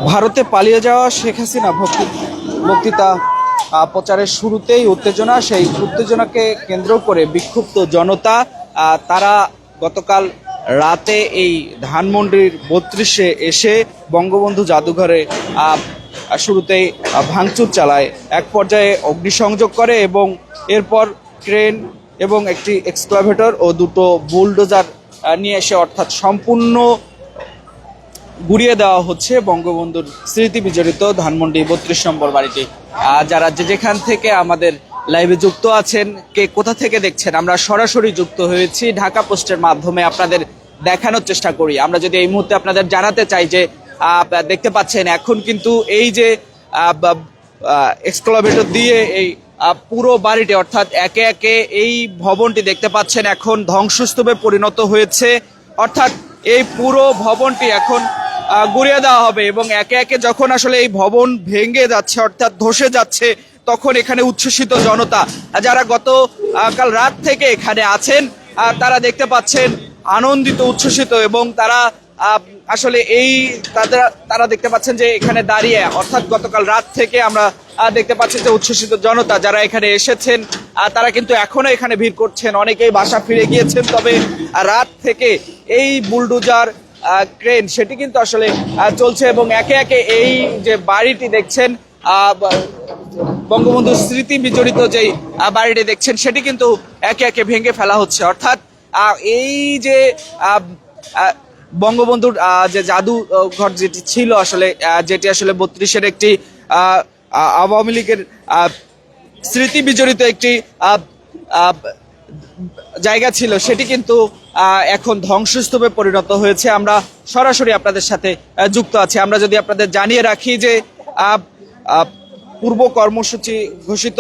ভারতে পালিয়ে যাওয়া শেখ হাসিনা বক্তৃতা প্রচারের শুরুতেই উত্তেজনা, সেই উত্তেজনাকে কেন্দ্র করে বিক্ষুব্ধ জনতা তারা গতকাল রাতে এই ধানমন্ডির ৩২-এ এসে বঙ্গবন্ধু জাদুঘরে শুরুতেই ভাঙচুর চালায়, এক পর্যায়ে অগ্নিসংযোগ করে এবং এরপর ক্রেন এবং একটি এক্সক্যাভেটর ও দুটো বুলডোজার নিয়ে এসে অর্থাৎ সম্পূর্ণ গুড়িয়ে দেওয়া হচ্ছে বঙ্গবন্ধুর স্মৃতি বিজড়িত ধানমন্ডি ৩২ নম্বর বাড়িটি। যারা যেখান থেকে আমাদের লাইভে যুক্ত আছেন, কে কোথা থেকে দেখছেন, আমরা সরাসরি যুক্ত হয়েছি ঢাকা পোস্টের মাধ্যমে আপনাদের দেখানোর চেষ্টা করি। আমরা যদি এই মুহূর্তে আপনাদের জানাতে চাই যে দেখতে পাচ্ছেন এখন কিন্তু এই যে এক্সক্যাভেটর দিয়ে এই পুরো বাড়িটি অর্থাৎ একে একে এই ভবনটি দেখতে পাচ্ছেন এখন ধ্বংসস্তূপে পরিণত হয়েছে, অর্থাৎ এই পুরো ভবনটি এখন গুড়িয়ে দেওয়া হবে এবং একে একে যখন আসলে এই ভবন ভেঙে যাচ্ছে অর্থাৎ ধসে যাচ্ছে তখন এখানে উচ্ছ্বসিত জনতা যারা গতকাল রাত থেকে এখানে আছেন তারা দেখতে পাচ্ছেন আনন্দিত, উচ্ছ্বসিত এবং তারা আসলে তারা দেখতে পাচ্ছেন যে এখানে দাঁড়িয়ে অর্থাৎ গতকাল রাত থেকে আমরা দেখতে পাচ্ছি যে উচ্ছ্বসিত জনতা যারা এখানে এসেছেন তারা কিন্তু এখনো এখানে ভিড় করছেন, অনেকেই বাসা ফিরে গিয়েছেন। তবে রাত থেকে এই বুলডোজার ক্রেন সেটি কিন্তু আসলে চলছে এবং একে একে এই যে বাড়িটি দেখছেন বঙ্গবন্ধুর স্মৃতি বিজড়িত যেই বাড়িটি দেখছেন সেটি কিন্তু একে একে ভেঙে ফেলা হচ্ছে। অর্থাৎ এই যে বঙ্গবন্ধুর যে জাদুঘর যেটি ছিল আসলে যেটি আসলে ৩২-এর একটি আওয়ামী লীগের স্মৃতি বিজড়িত একটি জায়গা ছিল, সেটি কিন্তু এখন ধ্বংসস্তূপে পরিণত হয়েছে। আমরা সরাসরি আপনাদের সাথে যুক্ত আছি। আমরা যদি আপনাদের জানিয়ে রাখি যে পূর্ব কর্মসূচি ঘোষিত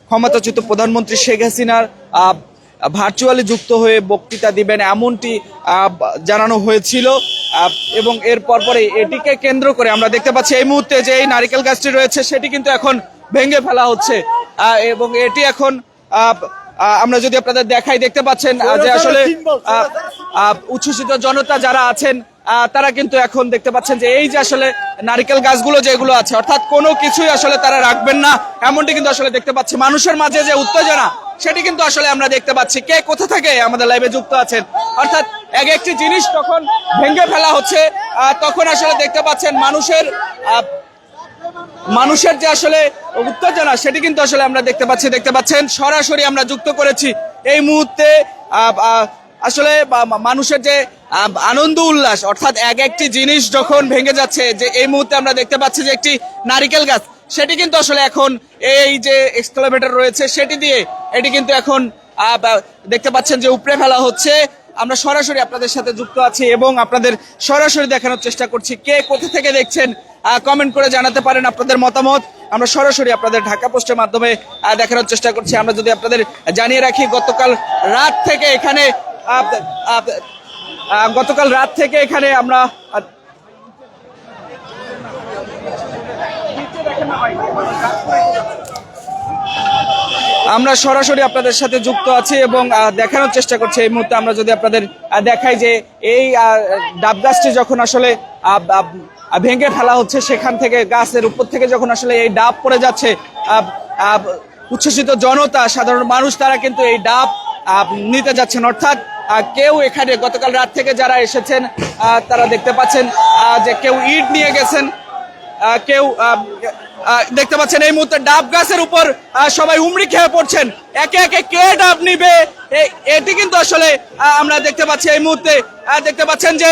ক্ষমতাচ্যুত প্রধানমন্ত্রী শেখ হাসিনার ভার্চুয়ালি যুক্ত হয়ে বক্তৃতা দিবেন এমনটি জানানো হয়েছিল এবং এর পরপরে এটিকে কেন্দ্র করে আমরা দেখতে পাচ্ছি এই মুহূর্তে যে এই নারিকেল গাছটি রয়েছে সেটি কিন্তু এখন ভেঙে ফেলা হচ্ছে এবং এটি এখন আমরা যদি আপনাদের দেখাই দেখতে পাচ্ছেন যে আসলে উচ্ছ্বসিত জনতা যারা আছেন তারা কিন্তু এখন দেখতে পাচ্ছেন যে এই যে আসলে নারিকেল গাছগুলো যেগুলো আছে অর্থাৎ কোনো কিছুই আসলে তারা রাখবেন না এমনটি কিন্তু আসলে দেখতে পাচ্ছি। মানুষের মাঝে যে উত্তেজনা সেটি কিন্তু আসলে আমরা দেখতে পাচ্ছি। কে কোথা থেকে আমাদের লাইভে যুক্ত আছেন, অর্থাৎ এক একটি জিনিস তখন ভেঙে ফেলা হচ্ছে তখন আসলে দেখতে পাচ্ছেন মানুষের যে আসলে উত্তেজনা সেটি কিন্তু আসলে আমরা দেখতে পাচ্ছেন সরাসরি আমরা যুক্ত করেছি এই মুহূর্তে আসলে মানুষের যে আনন্দ উল্লাস অর্থাৎ এক একটি জিনিস যখন ভেঙে যাচ্ছে, যে এই মুহূর্তে আমরা দেখতে পাচ্ছি যে একটি নারিকেল গাছ সেটি কিন্তু আসলে এখন এই যে এক্সক্যাভেটর রয়েছে সেটি দিয়ে এটি কিন্তু এখন দেখতে পাচ্ছেন যে উপড়ে ফেলা হচ্ছে। আমরা সরাসরি আপনাদের সাথে যুক্ত আছি এবং আপনাদের সরাসরি দেখানোর চেষ্টা করছি। কে কোথা থেকে দেখছেন কমেন্ট করে জানাতে পারেন আপনাদের মতামত। আমরা সরাসরি আপনাদের ঢাকা পোস্টের মাধ্যমে দেখানোর চেষ্টা করছি। আমরা যদি আপনাদের জানিয়ে রাখি গতকাল রাত থেকে এখানে আমরা সরাসরি আপনাদের সাথে যুক্ত আছি এবং দেখানোর চেষ্টা করছি। এই মুহূর্তে আমরা যদি আপনাদের দেখাই যে এই ডাব গাছটি যখন আসলে ভেঙে ফেলা হচ্ছে সেখান থেকে গাছের উপর থেকে যখন আসলে এই ডাব পড়ে যাচ্ছে উচ্ছ্বসিত জনতা সাধারণ মানুষ তারা কিন্তু এই ডাব নিতে যাচ্ছেন। অর্থাৎ কেউ এখানে গতকাল রাত থেকে যারা এসেছেন তারা দেখতে পাচ্ছেন যে কেউ ইট নিয়ে গেছেন, কেউ দেখতে পাচ্ছেন এই মুহূর্তে ডাব গাছের উপর সবাই হুমড়ি খেয়ে পড়ছেন। একে একে কে ডাব নিবে এটি কিন্তু আসলে আমরা দেখতে পাচ্ছি। এই মুহূর্তে দেখতে পাচ্ছেন যে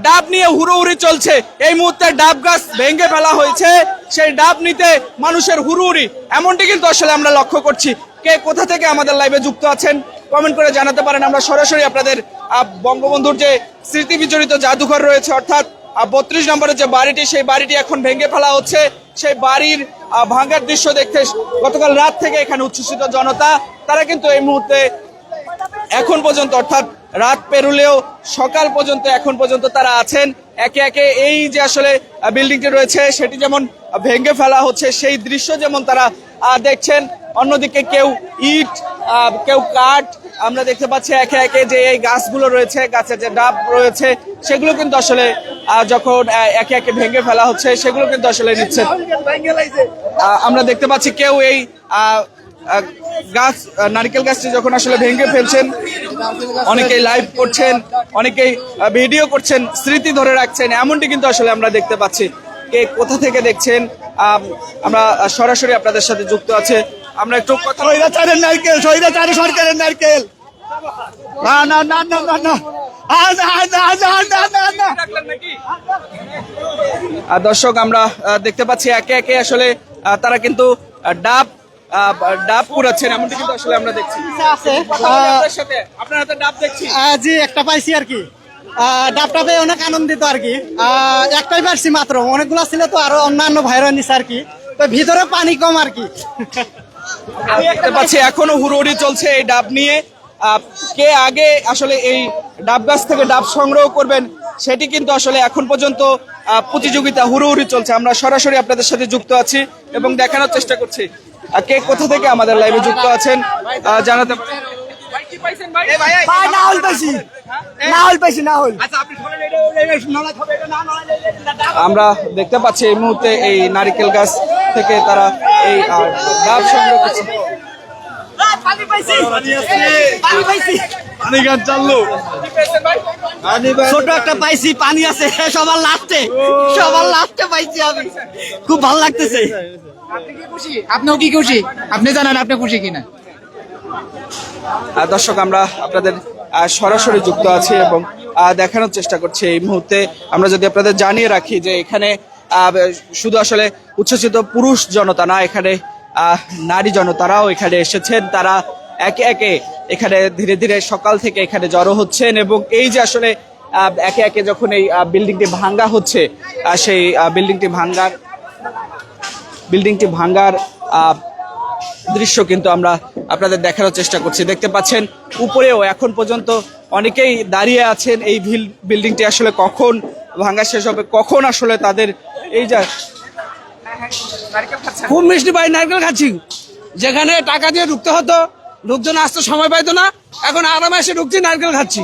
ডাব নিয়ে হুড়োহুড়ি চলছে। এই মুহূর্তে ডাব গাছ ভেঙে ফেলা হয়েছে, সেই ডাব নিতে মানুষের হুড়োহুড়ি এমনটি কিন্তু আসলে আমরা লক্ষ্য করছি। কে কোথা থেকে আমাদের লাইভে যুক্ত আছেন কমেন্ট করে জানাতে পারেন। আমরা সরাসরি আপনাদের বঙ্গবন্ধুর যে স্মৃতি বিজড়িত জাদুঘর রয়েছে অর্থাৎ ৩২ নম্বরের যে বাড়িটি সেই বাড়িটি এখন ভেঙে ফেলা হচ্ছে, সেই বাড়ির ভাঙার দৃশ্য দেখতে গতকাল রাত থেকে এখানে উচ্ছ্বসিত জনতা তারা কিন্তু এই মুহূর্তে এখন পর্যন্ত অর্থাৎ রাত পেরুলেও সকাল পর্যন্ত এখন পর্যন্ত তারা আছেন। একে একে এই যে আসলে বিল্ডিংটি রয়েছে সেটি যেমন ভেঙে ফেলা হচ্ছে সেই দৃশ্য যেমন তারা দেখছেন অন্যদিকে কেউ ইট কেউ কাঠ আমরা দেখতে পাচ্ছি একে একে যে এই গাছগুলো রয়েছে, গাছের যে ডাব রয়েছে সেগুলো কিন্তু আসলে যখন একে একে ভেঙে ফেলা হচ্ছে সেগুলো কিন্তু আসলে নিচ্ছে। আমরা দেখতে পাচ্ছি কেউ এই গাছ নারকেল গাছটি যখন আসলে ভেঙে ফেলছেন, অনেকেই লাইভ করছেন, অনেকেই ভিডিও করছেন, স্মৃতি ধরে রাখছেন, এমনটি কিন্তু আসলে আমরা দেখতে পাচ্ছি। কে কোথা থেকে দেখছেন আমরা সরাসরি আপনাদের সাথে যুক্ত আছে। আমরা একটু স্বৈরাচারের নারকেল, স্বৈরাচারী সরকারের নারকেল। না না না না না না দর্শক আমরা দেখতে পাচ্ছি একে একে আসলে তারা কিন্তু ডাব ডাব কুড়াচ্ছেন, এমনটি কিন্তু আসলে আমরা দেখছি। আপনার হাতে ডাব দেখছি, জি একটা পাইছি আর কি। ডাবটা পেয়ে অনেক আনন্দিত আর কি। একটাই পারছি মাত্র, অনেকগুলো ছিল তো আরো অন্যান্য ভাইরা নিছে আর কি, তো ভিতরে পানি কম আর কি। আমি দেখতে পাচ্ছি এখনো হুড়োহুড়ি চলছে এই ডাব নিয়ে। কে আগে আসলে এই ডাব গাছ থেকে ডাব সংগ্রহ করবেন সেটি কিন্তু আসলে এখন পর্যন্ত প্রতিযোগিতা হুড়োহুড়ি চলছে। আমরা সরাসরি আপনাদের সাথে যুক্ত আছি এবং দেখানোর চেষ্টা করছি কে কোথা থেকে আমাদের লাইভে যুক্ত আছেন জানাতে পারেন। আমরা দেখতে পাচ্ছি এই মুহূর্তে এই নারিকেল গাছ থেকে তারা এই ডাব সংগ্রহ করছে। ছোট একটা পাইছি, পানি আছে সবার লাস্টে পাইছি আমি, খুব ভালো লাগতেছে। আপনিও কি খুশি? আপনি জানান আপনি খুশি কিনা। দর্শক আমরা আপনাদের সরাসরি যুক্ত আছি এবং দেখানোর চেষ্টা করছি এই মুহূর্তে। আমরা যদি আপনাদের জানিয়ে রাখি যে এখানে শুধু আসলে উচ্ছ্বসিত পুরুষ জনতা না, এখানে নারী জনতারাও এখানে এসেছেন। তারা একে একে এখানে ধীরে ধীরে সকাল থেকে এখানে জড়ো হচ্ছেন এবং এই যে আসলে একে একে যখন এই বিল্ডিংটি ভাঙ্গা হচ্ছে সেই বিল্ডিংটি ভাঙ্গার দৃশ্য কিন্তু আমরা আপনাদের দেখানোর চেষ্টা করছি। দেখতে পাচ্ছেন উপরেও এখন পর্যন্ত অনেকেই দাঁড়িয়ে আছেন। এই বিল্ডিংটি আসলে কখন ভাঙ্গা শেষ হবে, কখন আসলে তাদের এই যা খুব মিষ্টি ভাই নারকেল খাচ্ছি। যেখানে টাকা দিয়ে ঢুকতে হতো, লোকজন আসতে সময় পাইতো না, এখন আরামে এসে ঢুকছি, নারকেল খাচ্ছি।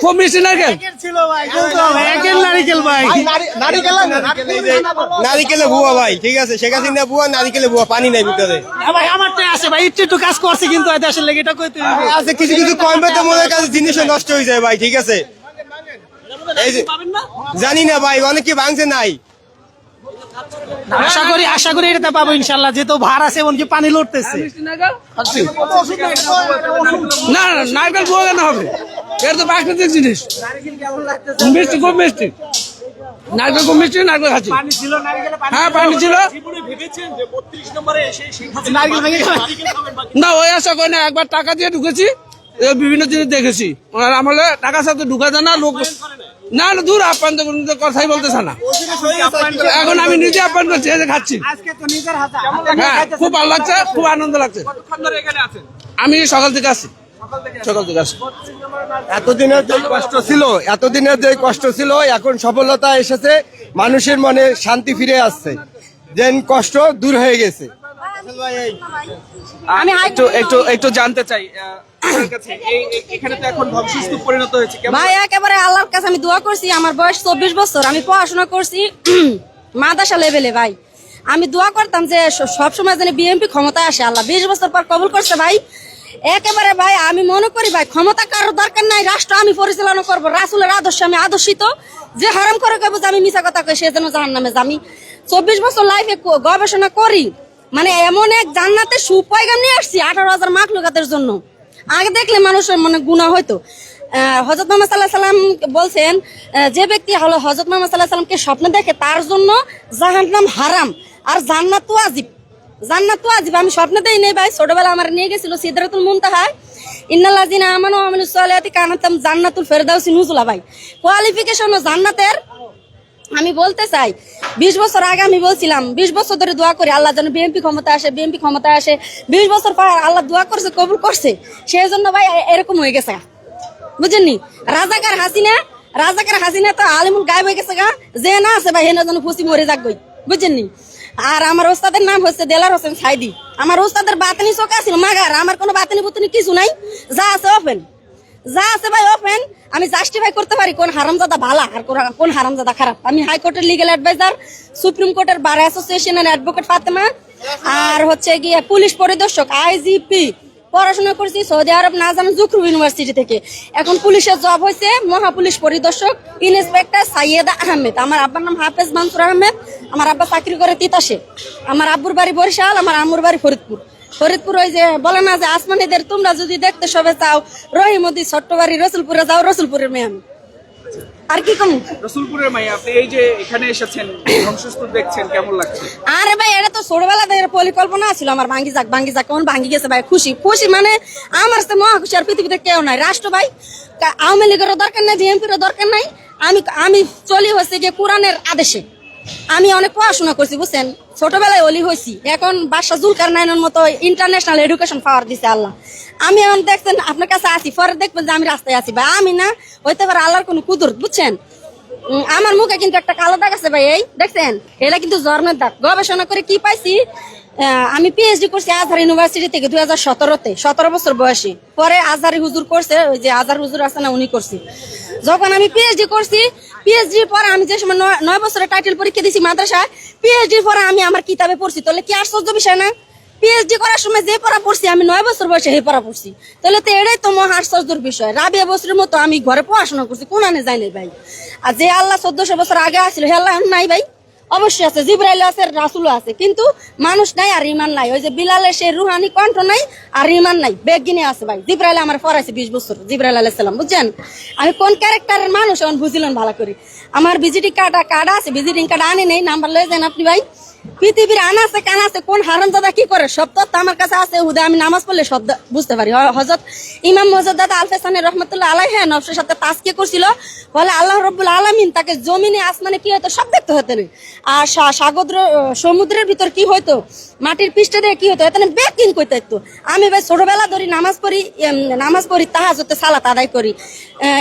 খুব মিষ্টি নারকেল। নারিকেলে বুয়া ভাই, ঠিক আছে, শেখ হাসিনা বুয়া, নারিকেলে বুয়া, পানি নাই ভিতরে। ভাই আমারটাই আছে ভাই, একটু কাজ করছে কিন্তু দেশের লেগে এটা কইতে আছে কিছু কিছু কম বেতন মনে কাছে জিনিসও নষ্ট হয়ে যায় ভাই, ঠিক আছে। এই যে জানি না ভাই, অনেকে ভাঙছে নাই। আশা করি এটা পাবো ইনশাল্লাহ, যেহেতু ভার আছে এমনকি পানি লড়তেছে। না নারকেল বুয়া কেন হবে, এটা তো প্রাকৃতিক জিনিস। মিষ্টি, খুব মিষ্টি নারকেল, খুব মিষ্টি নারকেল খাচ্ছি। হ্যাঁ পানি ছিল না, ওই আশা করি না। একবার টাকা দিয়ে ঢুকেছি, বিভিন্ন জিনিস দেখেছি। ওনার আমলে টাকা সাথে ঢুকা যায় না, লোক না না দূর আপ্যায়ন তো কথাই বলতেছে না। এখন আমি নিজে আপ্যায়ন করছি, এই যে খাচ্ছি। হ্যাঁ খুব ভালো লাগছে, খুব আনন্দ লাগছে। আমি সকাল থেকে আসি। এতদিনের যে কষ্ট ছিল এখন সফলতা এসেছে, মানুষের মনে শান্তি ফিরে আসছে, যেন কষ্ট দূর হয়ে গেছে। আমি একটু জানতে চাই এখানে তো এখন ধ্বংসস্তূপ পরিণত হয়েছে। ভাই একেবারে আল্লাহর কাছে আমি দোয়া করছি। আমার বয়স 24 বছর, আমি পড়াশোনা করছি মাদ্রাসা লেভেলে। ভাই আমি দোয়া করতাম যে সবসময় যেন বিএনপি ক্ষমতায় আসে। আল্লাহ 20 বছর পর কবুল করছে ভাই। একেবারে ভাই আমি মনে করি ভাই ক্ষমতা কারোর দরকার নাই, রাষ্ট্র আমি পরিচালনা করবো, রাসূলের আদর্শে আমি আদর্শিত। যে হারাম করে কইবো যে আমি মিছা কথা কই, সে যেন জাহান্নামে যায়। আমি 24 বছর লাইফে গবেষণা করি, মানে এমন এক জান্নাতে সুপয়গাম নিয়ে আসছি 18,000 মাখলুকাতের জন্য। আগে দেখলে মানুষের মনে গুনাহ হইতো। হযরত মুহাম্মদ সাল্লাল্লাহু আলাইহি সাল্লাম বলছেন, যে ব্যক্তি হলো হযরত মুহাম্মদ সাল্লাল্লাহু আলাইহি সাল্লামকে স্বপ্নে দেখে তার জন্য জাহান্নাম হারাম আর জান্নাত ওয়াজিব। আমি স্বপ্নে দেই নেই ভাই, ছোটবেলা আমার নিয়ে গেছিল সিদরাতুল মুনতাহায়। ইন্নাল্লাযিনা আমানু ওয়া আমিলুস সালিহাতি কানাতাম জান্নাতুল ফেরদাউসি নুজুলা। ভাই কোয়ালিফিকেশন জান্নাতের আমি বলতে চাই 20 বছর আগে আমি বলছিলাম, 20 বছর ধরে দোয়া করি আল্লাহ যেন বিএনপি ক্ষমতা আসে, বিএনপি ক্ষমতা আসে। 20 বছর পর আল্লাহ দোয়া করছে, কবুল করছে, সেই জন্য ভাই এরকম হয়ে গেছে। বুঝেননি, রাজাকার হাসিনা তো আলিমুল গায়েব হয়ে গেছে গা, যে না আছে ভাই হেনা যেন খুশি মরে যাক গই। বুঝেননি, আর আমার ওস্তাদের নাম হচ্ছে দেলার হোসেন সাইদি। আমার ওস্তাদের বাতানি চোখ আছিল মাগার, আমার কোনো বাতানি বুতানি কিছু নাই, যা আছে ওপেন, যা আছে ভাই ওপেন। আমি জাস্টিফাই করতে পারি কোন হারামজাদা ভালো আর কোন হারামজাদা খারাপ। আমি হাইকোর্টের লিগ্যাল অ্যাডভাইজার, সুপ্রিম কোর্টের বার অ্যাসোসিয়েশনের অ্যাডভোকেট ফাতেমা, আর হচ্ছে গিয়ে পুলিশ পরিদর্শক IGP। পড়াশোনা করছি সৌদি আরব নাজাম জুকরু ইউনিভার্সিটি থেকে। এখন পুলিশের জব হয়েছে মহাপুলিশ পরিদর্শক ইন্সপেক্টর সাইয়েদা আহমেদ। আমার আব্বার নাম হাফেজ মানসুর আহমেদ। আমার আব্বা চাকরি করে তিতাসে। আমার আব্বুর বাড়ি বরিশাল, আমার আম্মুর বাড়ি ফরিদপুর। ফরিদপুর ওই যে বলে না যে আসমানিদের তোমরা যদি দেখতে সবে চাও রহিমদি ছোট্ট বাড়ি রসুলপুরে যাও, রসুলপুরের মেয়ে আমি। আর কি কম রসুলপুরের মাইয়া, আপনি এই যে এখানে এসেছেন ধ্বংসস্তূপ দেখছেন, কেমন লাগছে? আরে ভাই এটা তো ছোটবেলা থেকে পরিকল্পনা ছিল আমার, ভাঙ্গি যাক কোন ভাঙ্গি গেছে ভাই। খুশি খুশি মানে আমার তো মহা খুশি, আর পৃথিবীতে কেউ নাই। রাষ্ট্র ভাই আওয়ামী লীগেরও দরকার নাই, বিএনপিরও দরকার নাই। আমি চলি হচ্ছে গিয়ে কোরআনের আদেশে। আমি অনেক পড়াশোনা করছি বুঝছেন, ছোটবেলায় অলি হয়েছি। এখন বাদশা জুলকার নাইনের মতো ইন্টারন্যাশনাল এডুকেশন পাওয়ার দিছে আল্লাহ। আমি এখন দেখছেন আপনার কাছে আছি, পরে দেখবেন যে আমি রাস্তায় আছি ভাই। আমি না হইতে পারে আল্লাহর কোনো কুদরত বুঝছেন। আমার মুখে কিন্তু একটা কালো দাগ আছে ভাই, এই দেখছেন, এটা কিন্তু জর্মের দাগ। গবেষণা করে কি পাইছি, আমি PhD করছি আজহার ইউনিভার্সিটি থেকে 2017-তে, 17 বছর বয়সী। পরে আজহারি হুজুর করছে, ওই যে আজহার হুজুর আছে না, উনি করছি। যখন আমি PhD করছি, PhD পরে আমি যে সময় 9 বছরের টাইটেল পরীক্ষা দিছি মাদ্রাসায়, PhD পরে আমি আমার কিতাবে পড়ছি। তাহলে কি আশ্চর্য বিষয় না? PhD করার সময় যে পড়া পড়ছি আমি 9 বছর বয়সে হে পড়া পড়ছি, তাহলে তো এটাই তো মহা আশ্চর্যের বিষয়। রাবিয়া বছরের মতো আমি ঘরে পড়াশোনা করছি, কোন আনে যাই নাই ভাই। আর যে আল্লাহ 1400 বছর আগে আসছিল হে আল্লাহ নাই ভাই, অবশ্যই আছে, জিবরাইল আছে, রাসূলও আছে, কিন্তু মানুষ নাই আর ইমান নাই। ওই যে বিলালের সেই রুহানি কণ্ঠ নাই আর ইমান নাই, বেগিনে আছে ভাই। জিবরাইল আমার পড়াইছে 20 বছর, জিবরাইল আলাইহিস সালাম বুঝছেন। আমি কোন ক্যারেক্টারের মানুষ এখন বুঝিলেন ভালো করে। আমার ভিজিটিং কার্ড আছে, ভিজিটিং কার্ড আনি নেই, নাম্বার লয়ে যান আপনি ভাই। পৃথিবীর আনাছে কানাছে কোন হারামজাদা কি করে সব তথ্য আমার কাছে আছে। হুদা আমি নামাজ পড়লে সব বুঝতে পারি। হযরত ইমাম মুজাদ্দাদ আল-ফাসানি রাহমাতুল্লাহ আলাইহি নফসের সাথে তাসকিয়া করছিল, বলে আল্লাহ রাব্বুল আলামিন তাকে জমিনে আসমানে কি হতো সব দেখতে হতেন। আর সমুদ্রের ভিতর কি হইতো, মাটির পৃষ্ঠে দিয়ে কি হতো, এখানে বেকিং কইতে হতো। আমি ভাই ছোটবেলা ধরি নামাজ পড়ি তাহাজ্জুদে সালাত আদায় করি।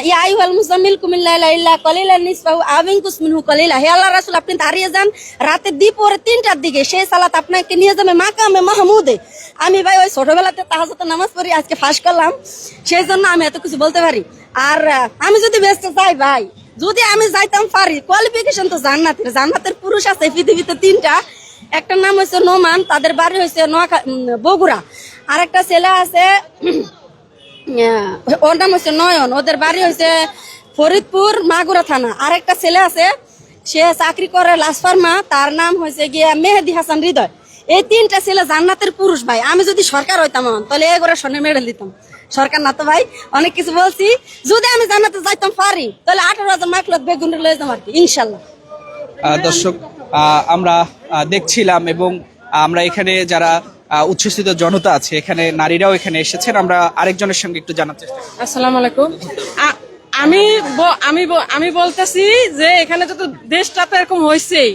ইয়া আইয়ুহাল মুজাম্মিল কুমিল লাইলা ইল্লা কলিলান নিসফাহু আও ইনকুস মিনহু কলিলা। হে আল্লাহর রাসূল আপনি দাঁড়িয়ে যান রাতে দ্বীপরে 3টার দিকে, সেই সালাত আপনাকে নিয়ে যাবে মাকামে মাহমুদে। আমি ভাই ওই ছোটবেলাতে তাহাজ্জুদের নামাজ পড়ি, আজকে ফাঁস করলাম, সেই জন্য আমি এত কিছু বলতে পারি। আর আমি যদি ব্যস্ত চাই ভাই, যদি আমি যাইতাম পারি, কোয়ালিফিকেশন তো জান্নাতের পুরুষ আছে পৃথিবীতে 3টা। একটা নাম হচ্ছে নোমান, তাদের বাড়ি হয়েছে বগুড়া। আর একটা ছেলে আছে ওর নাম হচ্ছে নয়ন, ওদের বাড়ি হয়েছে ফরিদপুর মাগুরা থানা। আর একটা ছেলে আছে সে চাকরি করে লাসফার্মা, তার নাম হয়েছে গিয়ে মেহেদি হাসান হৃদয়। এই 3টা ছেলে জান্নাতের পুরুষ ভাই। আমি যদি সরকার হইতাম তাহলে এগুলো স্বর্ণের মেডেল দিতাম। সরকার না তো ভাই, অনেক কিছু বলছি। যদি আমি জান্নাতে যাইতাম পারি তাহলে 18,000 মাকলত বেগুন লয়ে যাম আর কি, ইনশাল্লাহ। দর্শক, আমরা দেখছিলাম এবং আমরা এখানে যারা উচ্ছ্বসিত জনতা আছে, এখানে নারীরাও এখানে এসেছেন। আমরা আরেকজনের সঙ্গে একটু জানার চেষ্টা করি। আসসালামু আলাইকুম। আমি বলতেছি যে এখানে যত দেশটা তো এরকম হয়েছেই,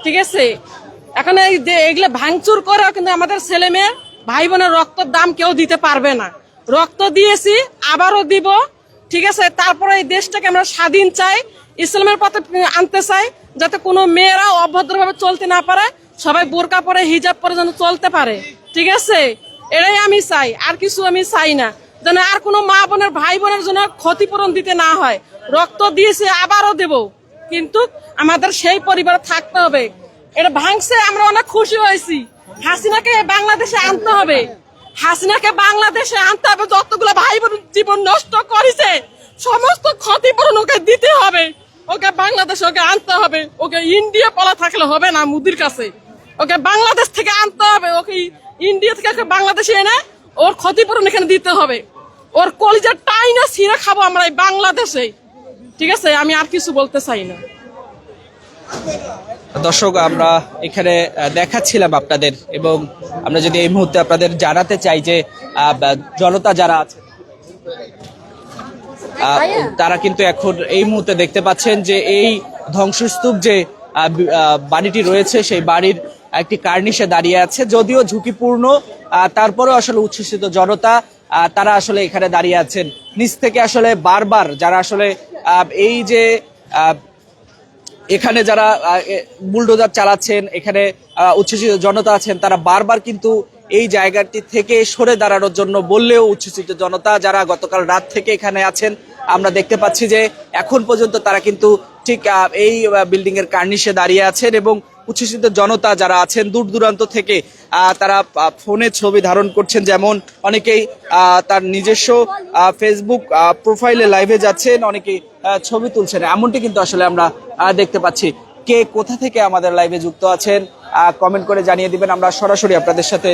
ঠিক আছে। এখন এগুলো ভাঙচুর করেও কিন্তু আমাদের ছেলে মেয়ে ভাই বোনের রক্তের দাম কেউ দিতে পারবে না। রক্ত দিয়েছি, আবারও দিব, ঠিক আছে। তারপরে এই দেশটাকে আমরা স্বাধীন চাই, ইসলামের পথে আনতে চাই, যাতে কোনো মেয়েরা অভদ্রভাবে চলতে না পারে, সবাই বোরকা পরে হিজাব পরে যেন চলতে পারে, ঠিক আছে। এটাই আমি চাই, আর কিছু আমি চাই না। যেন আর কোনো মা বোনের ভাই বোনের জন্য ক্ষতিপূরণ দিতে না হয়। রক্ত দিয়েছে, আবারও দেব, কিন্তু আমাদের সেই পরিবার থাকতে হবে। এটা ভাঙছে, আমরা অনেক খুশি হয়েছি। হাসিনাকে বাংলাদেশে আনতে হবে, হাসিনাকে বাংলাদেশে আনতে হবে। যতগুলো ভাই বোন জীবন নষ্ট করেছে সমস্ত ক্ষতিপূরণ ওকে দিতে হবে, ওকে বাংলাদেশে ওকে আনতে হবে। ওকে ইন্ডিয়া পলা থাকলে হবে না মুদির কাছে, ওকে বাংলাদেশ থেকে আনতে হবে। ওকে ইন্ডিয়া থেকে বাংলাদেশে এনে ওর ক্ষতিপূরণ এখানে দিতে হবে। ওর কলিজার টাইনা ছিঁড়ে খাবো আমরা এই বাংলাদেশে, ঠিক আছে। আমি আর কিছু বলতে চাই না। দর্শক, আমরা এখানে দেখাচ্ছিলাম আপনাদের, এবং আমরা যদি এই মুহূর্তে আপনাদের জানাতে চাই যে জনতা যারা আছে তারা কিন্তু এখন এই মুহূর্তে দেখতে পাচ্ছেন যে এই ধ্বংসস্তূপ যে বাড়িটি রয়েছে সেই বাড়ির একটি কার্নিশে দাঁড়িয়ে আছে। যদিও ঝুঁকিপূর্ণ, তারপরেও আসলে উচ্ছ্বসিত জনতা তারা আসলে এখানে দাঁড়িয়ে আছেন। নিচ থেকে আসলে বারবার যারা আসলে এই যে এখানে যারা বুলডোজার চালাচ্ছেন, এখানে উচ্ছ্বসিত জনতা আছেন, তারা বারবার কিন্তু এই জায়গাটি থেকে সরে দাঁড়ানোর জন্য বললেও উচ্ছ্বসিত জনতা যারা গতকাল রাত থেকে এখানে আছেন, আমরা দেখতে পাচ্ছি যে এখন পর্যন্ত তারা কিন্তু ঠিক এই বিল্ডিং এর কার্নিশে দাঁড়িয়ে আছেন এবং উচ্ছ্বসিত জনতা যারা আছেন দূর দূরান্ত থেকে তারা ফোনে ছবি ধারণ করছেন, যেমন অনেকেই তার নিজস্ব ফেসবুক প্রোফাইলে লাইভে যাচ্ছেন, অনেকেই ছবি তুলছেন। এমনটি কিন্তু আসলে আমরা দেখতে পাচ্ছি। কে কোথা থেকে আমাদের লাইভে যুক্ত আছেন কমেন্ট করে জানিয়ে দিবেন, আমরা সরাসরি আপনাদের সাথে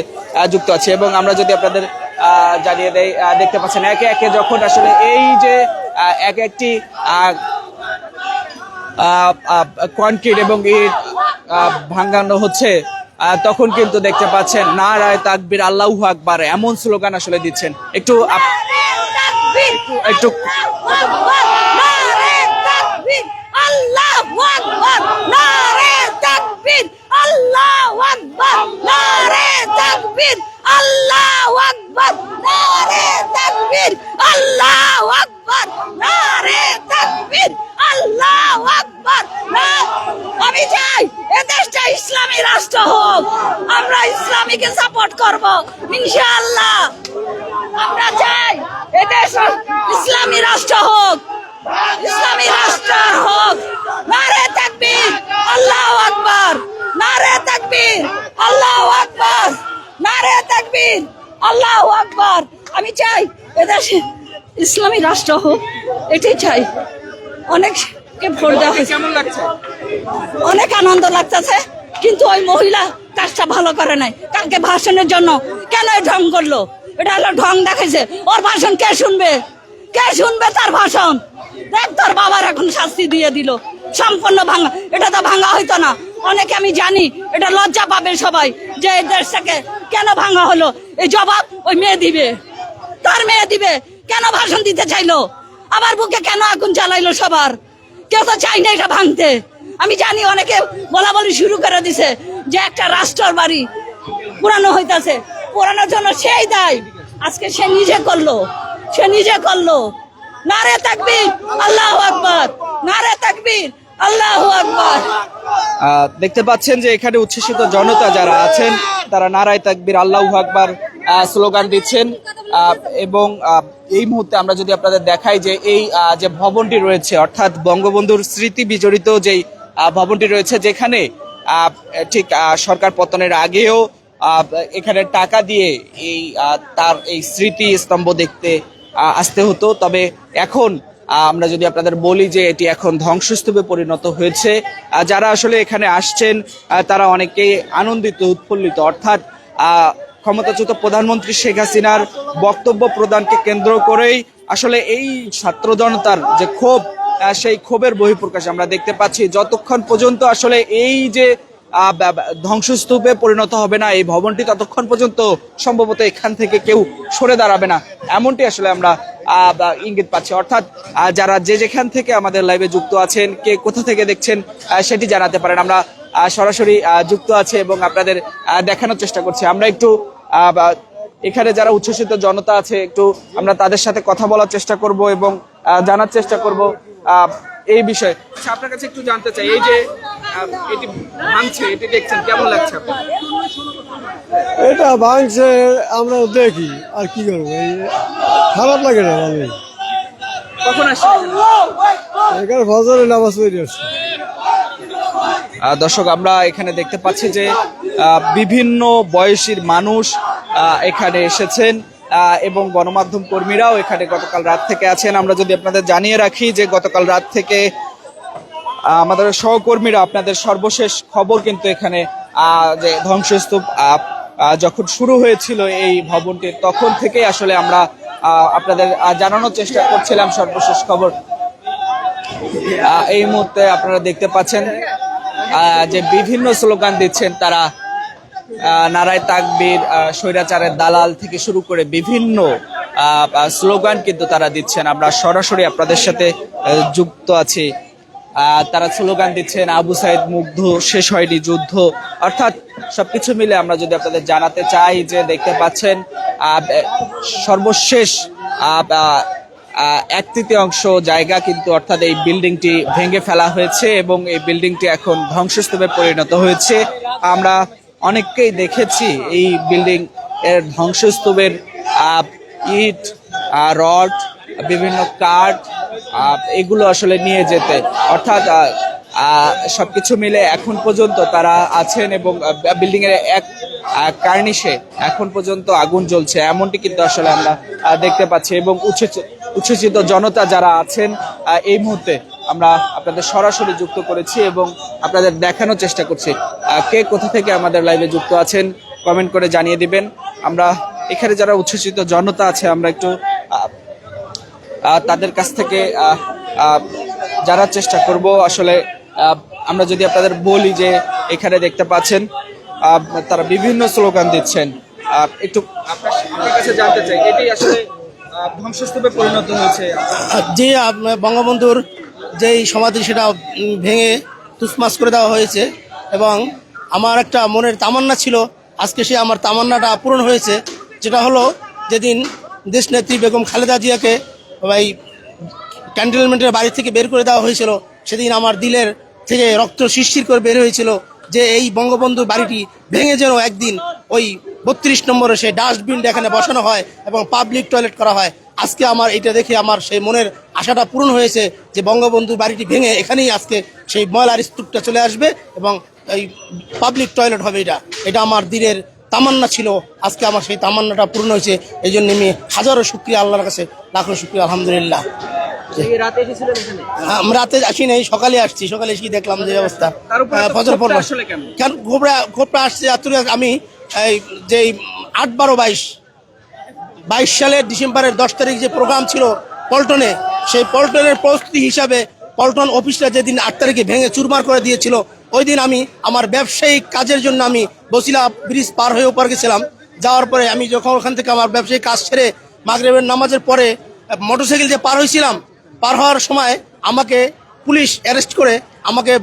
যুক্ত আছি। এবং আমরা যদি আপনাদের জানিয়ে দেই, দেখতে পাচ্ছেন একে একে যখন আসলে এই যে এক একটি কনক্রিট এবং ইট ভাঙানো হচ্ছে, তখন কিন্তু দেখতে পাচ্ছেন নারায়ে তাকবীর আল্লাহু আকবার এমন স্লোগান আসলে দিচ্ছেন। একটু একটু আমি চাই এদেশটা ইসলামী রাষ্ট্র হোক, আমরা ইসলামীকে সাপোর্ট করব ইনশাআল্লাহ। আমরা চাই এদেশ ইসলামী রাষ্ট্র হোক, ইসলামী রাষ্ট্র হোক। নারে তাকবীর, আল্লাহু আকবার, নারে তাকবীর, আল্লাহু আকবার, নারে তাকবীর, আল্লাহু আকবার। আমি চাই এদেশে ইসলামী রাষ্ট্র হোক, এটাই চাই। অনেককে ভোট দেওয়া হয়েছে, কেমন লাগছে? অনেক আনন্দ লাগতেছে, কিন্তু ওই মহিলা কাজটা ভালো করে নাই। কালকে ভাষণের জন্য কেন ঢং করলো? এটা হলো ঢং দেখাইছে। ওর ভাষণ কে শুনবে? কে শুনবে তার ভাষণ? দেখ, তোর বাবার এখন শাস্তি দিয়ে দিল, সম্পূর্ণ ভাঙা। এটা তো ভাঙা হইতো না। অনেকে আমি জানি এটা লজ্জা পাবে সবাই যে এই দেশটাকে কেন ভাঙা হলো। এই জবাব ওই মেয়ে দিবে, তার মেয়ে দিবে। কেন ভাষণ দিতে চাইলো? আবার বুকে কেন আগুন জ্বালাইলো সবার? কেউ তো চাই না এটা ভাঙতে। আমি জানি অনেকে বলা বলি শুরু করে দিছে যে একটা রাষ্ট্রের বাড়ি পুরানো হইতাছে, পুরানোর জন্য সেই দায়। আজকে সে নিজে করলো, সে নিজে করলো। নারে তাকবীর, আল্লাহু আকবার, নারে তাকবীর, আল্লাহু আকবার। দেখতে পাচ্ছেন যে এখানে উচ্ছ্বসিত জনতা যারা আছেন তারা নারায়ে তাকবীর আল্লাহু আকবার স্লোগান দিচ্ছেন। এবং এই মুহূর্তে আমরা যদি আপনাদের দেখাই যে এই যে ভবনটি রয়েছে, অর্থাৎ বঙ্গবন্ধুর স্মৃতি বিজড়িত যেই ভবনটি রয়েছে, যেখানে ঠিক সরকার পতনের আগেও এখানে টাকা দিয়ে এই তার এই স্মৃতি স্তম্ভ দেখতে আসতে হতো। তবে এখন আমরা যদি আপনাদের বলি যে এটি এখন ধ্বংসস্তূপে পরিণত হয়েছে। যারা আসলে এখানে আসছেন তারা অনেকেই আনন্দিত, উৎফুল্লিত। অর্থাৎ ক্ষমতাচ্যুত প্রধানমন্ত্রী শেখ হাসিনার বক্তব্য প্রদানকে কেন্দ্র করেই আসলে এই ছাত্র জনতার যে ক্ষোভ, সেই ক্ষোভের বহিঃপ্রকাশ আমরা দেখতে পাচ্ছি। যতক্ষণ পর্যন্ত আসলে এই যে ধ্বংসস্তূপে পরিণত হবে না এই ভবনটি, ততক্ষণ পর্যন্ত সম্ভবত এখান থেকে কেউ সরে দাঁড়াবে না, এমনটি আসলে আমরা ইঙ্গিত পাচ্ছি। অর্থাৎ যারা যে যেখান থেকে আমাদের লাইভে যুক্ত আছেন, কে কোথা থেকে দেখছেন সেটি জানাতে পারেন। আমরা সরাসরি যুক্ত আছে এবং আপনাদের দেখানোর চেষ্টা করছি। আমরা একটু এখানে যারা উচ্ছ্বসিত জনতা আছে, একটু আমরা তাদের সাথে কথা বলার চেষ্টা করব এবং জানার চেষ্টা করব এই বিষয়ে। আচ্ছা, আপনার কাছে একটু জানতে চাই, এই যে এটি ভাঙছে, এটি দেখছেন, কেমন লাগছে আপনার? এটা ভাঙছে আমরা দেখি, আর কি করবো, খারাপ লাগে না। আমি কখন আসছেন এখানে ফজরের নামাজ পড়ে আসছি। দর্শক, আমরা এখানে দেখতে পাচ্ছি যে বিভিন্ন বয়সীর মানুষ এখানে এসেছেন এবং গণমাধ্যম কর্মীরাও এখানে গতকাল রাত থেকে আছেন। আমরা যদি আপনাদের জানিয়ে রাখি যে গতকাল রাত থেকে আমাদের সহকর্মীরা আপনাদের সর্বশেষ খবর কিন্তু এখানে যে ধ্বংসস্তূপ যখন শুরু হয়েছিল এই ভবনটির, তখন থেকেই আসলে আমরা আপনাদের জানানোর চেষ্টা করছিলাম সর্বশেষ খবর। এই মুহূর্তে আপনারা দেখতে পাচ্ছেন যে বিভিন্ন স্লোগান দিচ্ছেন তারা, নারায়ে তাকবীর, স্বৈরাচারের দালাল থেকে শুরু করে বিভিন্ন স্লোগান কিন্তু তারা দিচ্ছেন। আমরা সরাসরি আপনাদের সাথে যুক্ত আছি। তারা স্লোগান দিচ্ছেন আবু সাইদ মুগ্ধ, শেষ হয়নি যুদ্ধ। অর্থাৎ সবকিছু মিলে আমরা যদি আপনাদের জানাতে চাই যে দেখতে পাচ্ছেন সর্বশেষ 1/3 জায়গা কিন্তু অর্থাৎ এই বিল্ডিংটি ভেঙে ফেলা হয়েছে এবং এই বিল্ডিংটি এখন ধ্বংসস্তূপে পরিণত হয়েছে। আমরা অনেককেই দেখেছি এই বিল্ডিং এর ধ্বংসস্তূপের ইট, রড, বিভিন্ন কাঠ এগুলো আসলে নিয়ে যেতে, অর্থাৎ সবকিছু মিলে এখন পর্যন্ত তারা আছেন এবং বিল্ডিং এর এক কার্নিশে এখন পর্যন্ত আগুন জ্বলছে, এমনটি কিন্তু আসলে আমরা দেখতে পাচ্ছি। এবং উচ্ছ্বসিত জনতা যারা আছেন এই মুহূর্তে আমরা আপনাদের সরাসরি যুক্ত করেছি এবং আপনাদের দেখানোর চেষ্টা করছি। কে কোথা থেকে আমাদের লাইভে যুক্ত আছেন কমেন্ট করে জানিয়ে দিবেন। আমরা এখানে যারা উচ্ছ্বসিত জনতা আছে আমরা একটু তাদের কাছ থেকে জানার চেষ্টা করব। আসলে আমরা যদি আপনাদের বলি যে এখানে দেখতে পাচ্ছেন তারা বিভিন্ন স্লোগান দিচ্ছেন, একটু আপনার কাছে জানতে চাই এটি আসলে ধ্বংসস্তূপে পরিণত হয়েছে। যে বঙ্গবন্ধুর যেই সমাধি সেটা ভেঙে তুসমাস করে দেওয়া হয়েছে এবং আমার একটা মনের তামান্না ছিল, আজকে সে আমার তামান্নাটা পূরণ হয়েছে। যেটা হলো যেদিন দেশনেত্রী বেগম খালেদা জিয়াকে ওই ক্যান্টনমেন্টের বাড়ি থেকে বের করে দেওয়া হয়েছিল, সেদিন আমার দিলের থেকে রক্ত শিরশির করে বের হয়েছিল যে এই বঙ্গবন্ধুর বাড়িটি ভেঙে যেন একদিন ওই 32 নম্বরে সেই ডাস্টবিনটা এখানে বসানো হয় এবং পাবলিক টয়লেট করা হয়। আজকে আমার এটা দেখে আমার সেই মনের আশাটা পূরণ হয়েছে যে বঙ্গবন্ধুর বাড়িটি ভেঙে এখানেই আজকে সেই ময়লার স্তূপটা চলে আসবে এবং এই পাবলিক টয়লেট হবে। এটা আমার দিলের তামান্না ছিল, আজকে আমার সেই তামান্নাটা পূরণ হয়েছে। এই জন্য আমি হাজারো শুকরিয়া আল্লাহর কাছে, লাখো শুকরিয়া আলহামদুলিল্লাহ। রাতে আসি নাই, সকালে আসছি, সকালে এসে দেখলাম যে অবস্থা। ফজর পর কেন খবরটা আসছে আমি এই যে 8-12-22 সালের ডিসেম্বরের 10 তারিখ যে প্রোগ্রাম ছিল পল্টনে, সেই পল্টনের প্রস্তুতি হিসাবে পল্টন অফিসটা যেদিন 8 তারিখে ভেঙে চুরমার করে দিয়েছিল, ওই দিন আমি আমার ব্যবসায়িক কাজের জন্য আমি বসিলা ব্রিজ পার হয়ে ওপার গেছিলাম। যাওয়ার পরে আমি যখন ওখান থেকে আমার ব্যবসায়িক কাজ ছেড়ে মাগরিবের নামাজের পরে মোটরসাইকেল যে পার হয়েছিলাম, পার হওয়ার সময় আমাকে পুলিশ অ্যারেস্ট করে আমাকে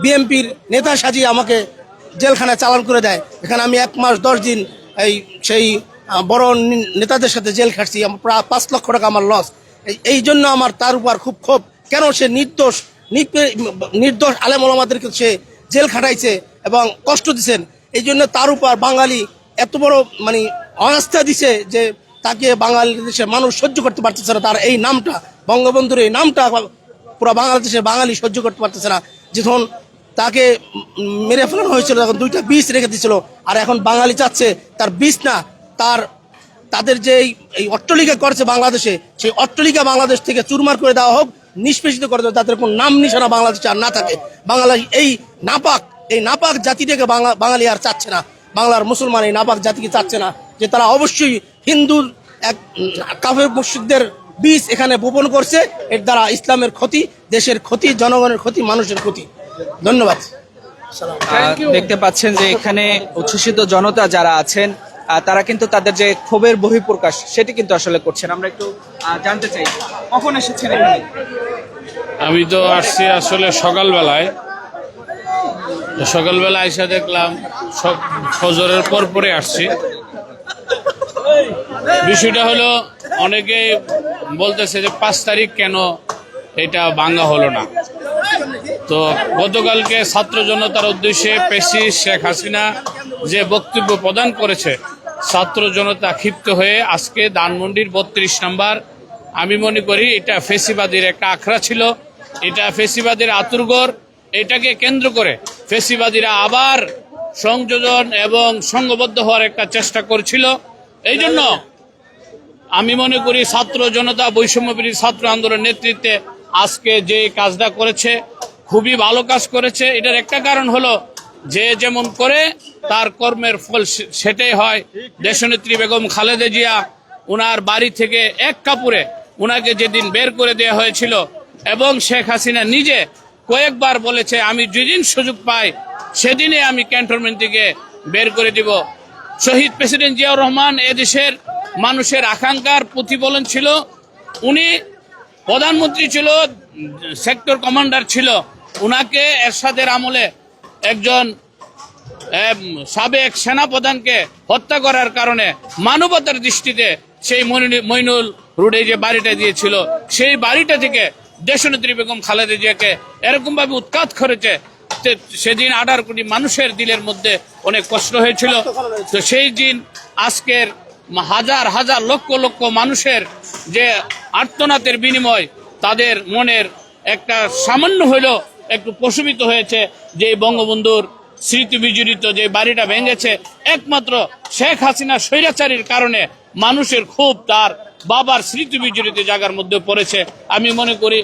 বিএনপির নেতা সাজিয়ে আমাকে জেলখানায় চালান করে দেয়। এখানে আমি 1 মাস 10 দিন সেই বড় নেতাদের সাথে জেল খাটছি, প্রায় 5 লক্ষ টাকা আমার লস। এই জন্য আমার তার উপর খুব ক্ষোভ, কেন সে নির্দোষ আলেম ওলামাদেরকে সে জেল খাটাইছে এবং কষ্ট দিচ্ছেন। এই জন্য তার উপর বাঙালি এত বড় অনাস্থা দিছে যে তাকে বাঙালি দেশের মানুষ সহ্য করতে পারতেছে না। তার এই নামটা, বঙ্গবন্ধুর এই নামটা পুরো বাংলাদেশের বাঙালি সহ্য করতে পারতেছে না। যখন তাকে মেরে ফেলানো হয়েছিল তখন 2টা বিষ রেখে দিয়েছিল, আর এখন বাঙালি চাচ্ছে তার বিষ না, তাদের যে এই অট্টালিকা করছে বাংলাদেশে, সেই অট্টালিকা বাংলাদেশ থেকে চুরমার করে দেওয়া হোক, নিষ্পেষিত করে দেওয়া, তাদের কোনো নাম নিশানা বাংলাদেশে আর না থাকে। বাংলাদেশ এই নাপাক জাতিটাকে বাঙালি আর চাচ্ছে না, বাংলার মুসলমান এই নাপাক জাতিকে চাচ্ছে না, যে তারা অবশ্যই হিন্দুর এক কাফের মুশরিকদের বীজ এখানে বপন করছে। এর দ্বারা ইসলামের ক্ষতি, দেশের ক্ষতি, জনগণের ক্ষতি, মানুষের ক্ষতি। ধন্যবাদ। দেখতে পাচ্ছেন যে এখানে উচ্ছ্বসিত জনতা যারা আছেন তারা কিন্তু তাদের যে ক্ষোভের বহিঃপ্রকাশ সেটি কিন্তু আসলে করছেন। আমরা একটু জানতে চাই কখন এসেছেন এখানে? আমি তো আসছি আসলে সকালবেলায় এসে দেখলাম সব ফজরের পরে আসছি। বিষয়টা হলো অনেকে বলতেছে যে 5 তারিখ কেন এটা ভাঙা হলো না। তো গতকালকে ছাত্র জনতার উদ্দেশ্যে প্রেসিডেন্ট শেখ হাসিনা যে বক্তব্য প্রদান করেছে, ছাত্র জনতা ক্ষিপ্ত হয়ে আজকে ধানমন্ডির 32 নম্বর, আমি মনে করি এটা ফেসিবাদীর একটা আখড়া ছিল, এটা ফেসিবাদীর আতুরঘর। এটাকে কেন্দ্র করে ফেসিবাদীরা আবার সংযোজন এবং সংঘবদ্ধ হওয়ার একটা চেষ্টা করছিল। এই জন্য আমি মনে করি ছাত্র জনতা বৈষম্য বিরোধী ছাত্র আন্দোলনের নেতৃত্বে আজকে যে কাজটা করেছে খুবই ভালো কাজ করেছে। এটার একটা কারণ হলো যে যেমন করে তার কর্মের ফল সেটাই হয়। দেশনেত্রী বেগম খালেদা জিয়া ওনার বাড়ি থেকে এক কাপড়ে ওনাকে যেদিন বের করে দেওয়া হয়েছিল এবং শেখ হাসিনা নিজে কয়েকবার বলেছে আমি যেদিন সুযোগ পাই সেদিনে আমি ক্যান্টনমেন্ট থেকে বের করে দিব। শহীদ প্রেসিডেন্ট জিয়াউর রহমান এদেশের মানুষের আকাঙ্ক্ষার প্রতিফলন ছিল। উনি প্রধানমন্ত্রী ছিল, সেক্টর কমান্ডার ছিল। উনাকে এরশাদের আমলে একজন সাবেক সেনাপ্রধানকে হত্যা করার কারণে মানবতার দৃষ্টিতে সেই মইনুল রোডে যে বাড়িটা দিয়েছিল সেই বাড়িটা থেকে দেশনেত্রী বেগম খালেদা জিয়াকে এরকম ভাবে উৎখাত করেছে। সেদিন 18 কোটি মানুষের দিলের মধ্যে অনেক কষ্ট হয়েছিল। তো সেই দিন আজকের হাজার হাজার লক্ষ লক্ষ মানুষের যে আর্তনাদের বিনিময় তাদের মনের একটা সামান্য হইলেও একটু প্রশমিত হয়েছে যে বঙ্গবন্ধুর স্মৃতি বিজড়িত যে বাড়িটা ভেঙেছে একমাত্র শেখ হাসিনা স্বৈরাচারীর কারণে মানুষের ক্ষোভ তার বাবার স্মৃতি বিজড়িত জায়গার মধ্যে পড়েছে। আমি মনে করি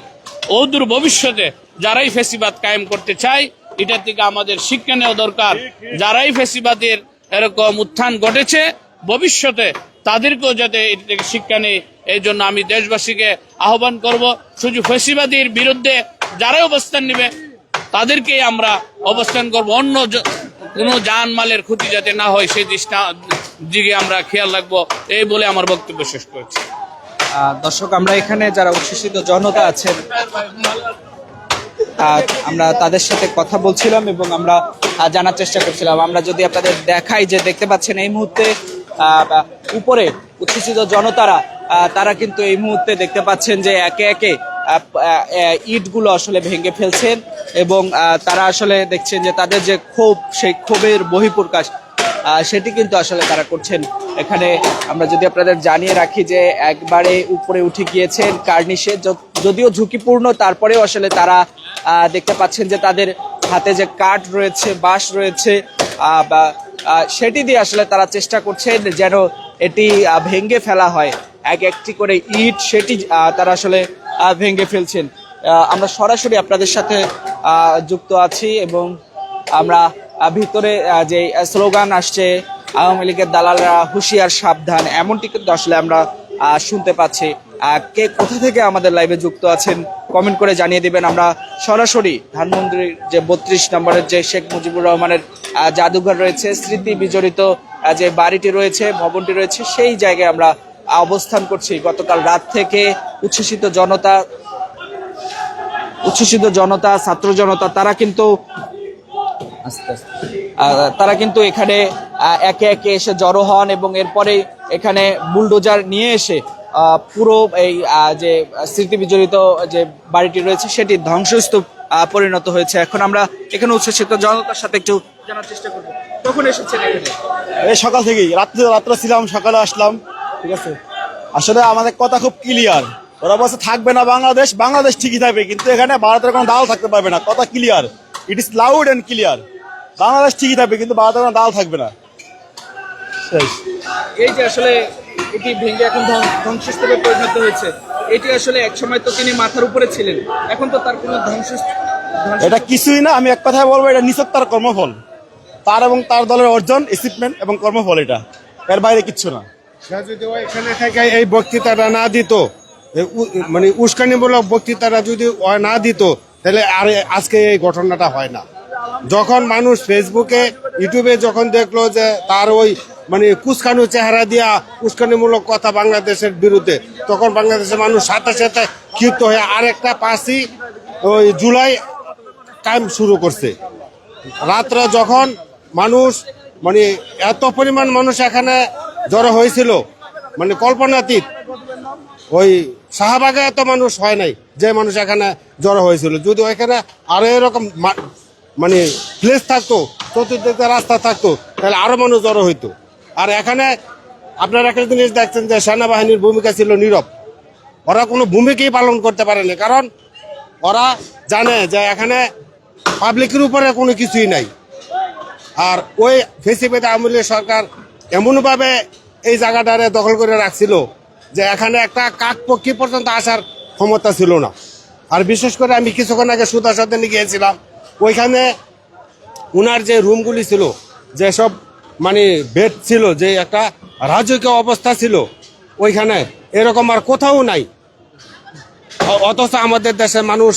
অদূর ভবিষ্যতে যারাই ফ্যাসিবাদ কায়েম করতে চায় এটার থেকে আমাদের শিক্ষা নেওয়া দরকার। যারাই ফ্যাসিবাদের এরকম উত্থান ঘটেছে ভবিষ্যতে তাদেরকেও যাতে এটা থেকে শিক্ষা নেই, এই জন্য আমি দেশবাসীকে আহ্বান করব শুধু ফ্যাসিবাদের বিরুদ্ধে যারাই অবস্থান নেবে তাদেরকেই আমরা অবস্থান করব, অন্য কোনো জানমালের ক্ষতি যাতে না হয় সেই দিকে আমরা খেয়াল রাখবো, এই বলে আমার বক্তব্য শেষ করছি। দর্শক, আমরা এখানে যারা উচ্ছ্বসিত জনতা আছেন আমরা তাদের সাথে কথা বলছিলাম এবং আমরা জানার চেষ্টা করছিলাম। আমরা যদি আপনাদের দেখাই যে দেখতে পাচ্ছেন এই মুহূর্তে উপরে উচ্ছ্বসিত জনতারা তারা কিন্তু এই মুহূর্তে দেখতে পাচ্ছেন যে একে একে ইটগুলো আসলে ভেঙে ফেলছেন এবং তারা আসলে দেখছেন যে তাদের যে ক্ষোভ সেই ক্ষোভের বহিঃপ্রকাশ সেটি কিন্তু আসলে তারা করছেন। এখানে আমরা যদি আপনাদের জানিয়ে রাখি যে একবারে উপরে উঠে গিয়েছেন কার্নিশে, যদিও ঝুঁকিপূর্ণ তারপরেও আসলে তারা দেখতে পাচ্ছেন যে তাদের হাতে যে কাঠ রয়েছে বাঁশ রয়েছে সেটি দিয়ে আসলে তারা চেষ্টা করছেন যেন এটি ভেঙে ফেলা হয়। এক একটি করে ইট সেটি তারা আসলে ভেঙে ফেলছেন। আমরা সরাসরি আপনাদের সাথে যুক্ত আছি এবং আমরা ভিতরে যে স্লোগান আসছে আওয়ামী লীগের দালালরা হুঁশিয়ার সাবধান, এমনটি কিন্তু আসলে আমরা শুনতে পাচ্ছি। কে কোথা থেকে আমাদের লাইভে যুক্ত আছেন কমেন্ট করে জানিয়ে দিবেন। আমরা সরাসরি ধানমন্ডির যে 32 নম্বরের যে শেখ মুজিবুর রহমানের জাদুঘর রয়েছে, স্মৃতি বিজড়িত যে বাড়িটি রয়েছে, ভবনটি রয়েছে, সেই জায়গায় আমরা অবস্থান করছি। গতকাল রাত থেকে উচ্ছ্বসিত জনতা ছাত্র জনতা তারা কিন্তু এখানে একে একে এসে জড়ো হন এবং এরপরে এখানে বুলডোজার নিয়ে এসে পুরো এই যে স্মৃতি বিজড়িত যে বাড়িটি রয়েছে সেটি ধ্বংসস্তূপ পরিণত হয়েছে। এখন আমরা এখানে উচ্ছ্বসিত জনতার সাথে একটু জানার চেষ্টা করবো। কখন এসেছেন এখানে? এই সকাল থেকেই, রাত্রে ছিলাম, সকালে আসলাম। ঠিক আছে, আসলে আমাদের কথা খুব ক্লিয়ার, ওরা বলছে থাকবে না বাংলাদেশ ঠিকই থাকবে, কিন্তু এখানে ভারতের কোনো দাল থাকতে পারবে না। কথা clear, it is loud and clear. Bangladesh ঠিকই থাকবে কিন্তু ভারতের কোনো দাল থাকবে না। এই যে আসলে এটি ভেঙে এখন ধ্বংসস্তূপে পরিণত হয়েছে, এটি আসলে এক সময় তো তিনি মাথার উপরে ছিলেন, এখন তো তার কোনো এটা কিছুই না। আমি এক কথায় বলবো, এটা নিছক কর্মফল, তার এবং তার দলের অর্জন, অ্যাচিভমেন্ট এবং কর্মফল, এটা এর বাইরে কিচ্ছু না। যদি এখানে থেকে এই বক্তৃতাটা না দিত, মানে উস্কানিমূলক বক্তৃতাটা যদি না দিত, তাহলে আর আজকে এই ঘটনাটা হয় না। যখন মানুষ ফেসবুকে ইউটিউবে যখন দেখলো যে তার ওই মানে কুচকানো চেহারা দিয়া উস্কানিমূলক কথা বাংলাদেশের বিরুদ্ধে, তখন বাংলাদেশের মানুষ সাথে সাথে ক্ষিপ্ত হয়ে আরেকটা 5ই জুলাই কায়েম শুরু করছে। রাত্রে যখন মানুষ মানে এত পরিমাণ মানুষ এখানে জড়ো হয়েছিল, মানে কল্পনাতীত। ওই শাহবাগে এত মানুষ হয় নাই যে মানুষ এখানে জড়ো হয়েছিল। যদি ওইখানে আরো এরকম মানে প্লেস থাকতো, চতুর্দিকে রাস্তা থাকতো, তাহলে আরো মানুষ জড়ো হইতো। আর এখানে আপনারা একটা জিনিস দেখছেন যে সেনাবাহিনীর ভূমিকা ছিল নীরব, ওরা কোনো ভূমিকাই পালন করতে পারেনি, কারণ ওরা জানে যে এখানে পাবলিকের উপরে কোনো কিছুই নাই। আর ওই ফেসিবাদী আওয়ামী লীগ সরকার এমনভাবে এই জায়গাটারে দখল করে রাখছিল যে এখানে একটা কাকপক্ষী পর্যন্ত আসার ক্ষমতা ছিল না। আর বিশেষ করে আমি কিছুক্ষণ আগে সুতার সাথে নিয়ে গিয়েছিলাম, ওইখানে উনার যে রুমগুলি ছিল, যেসব মানে বেড ছিল, যে একটা রাজকীয় অবস্থা ছিল, ওইখানে এরকম আর কোথাও নাই। অথচ আমাদের দেশের মানুষ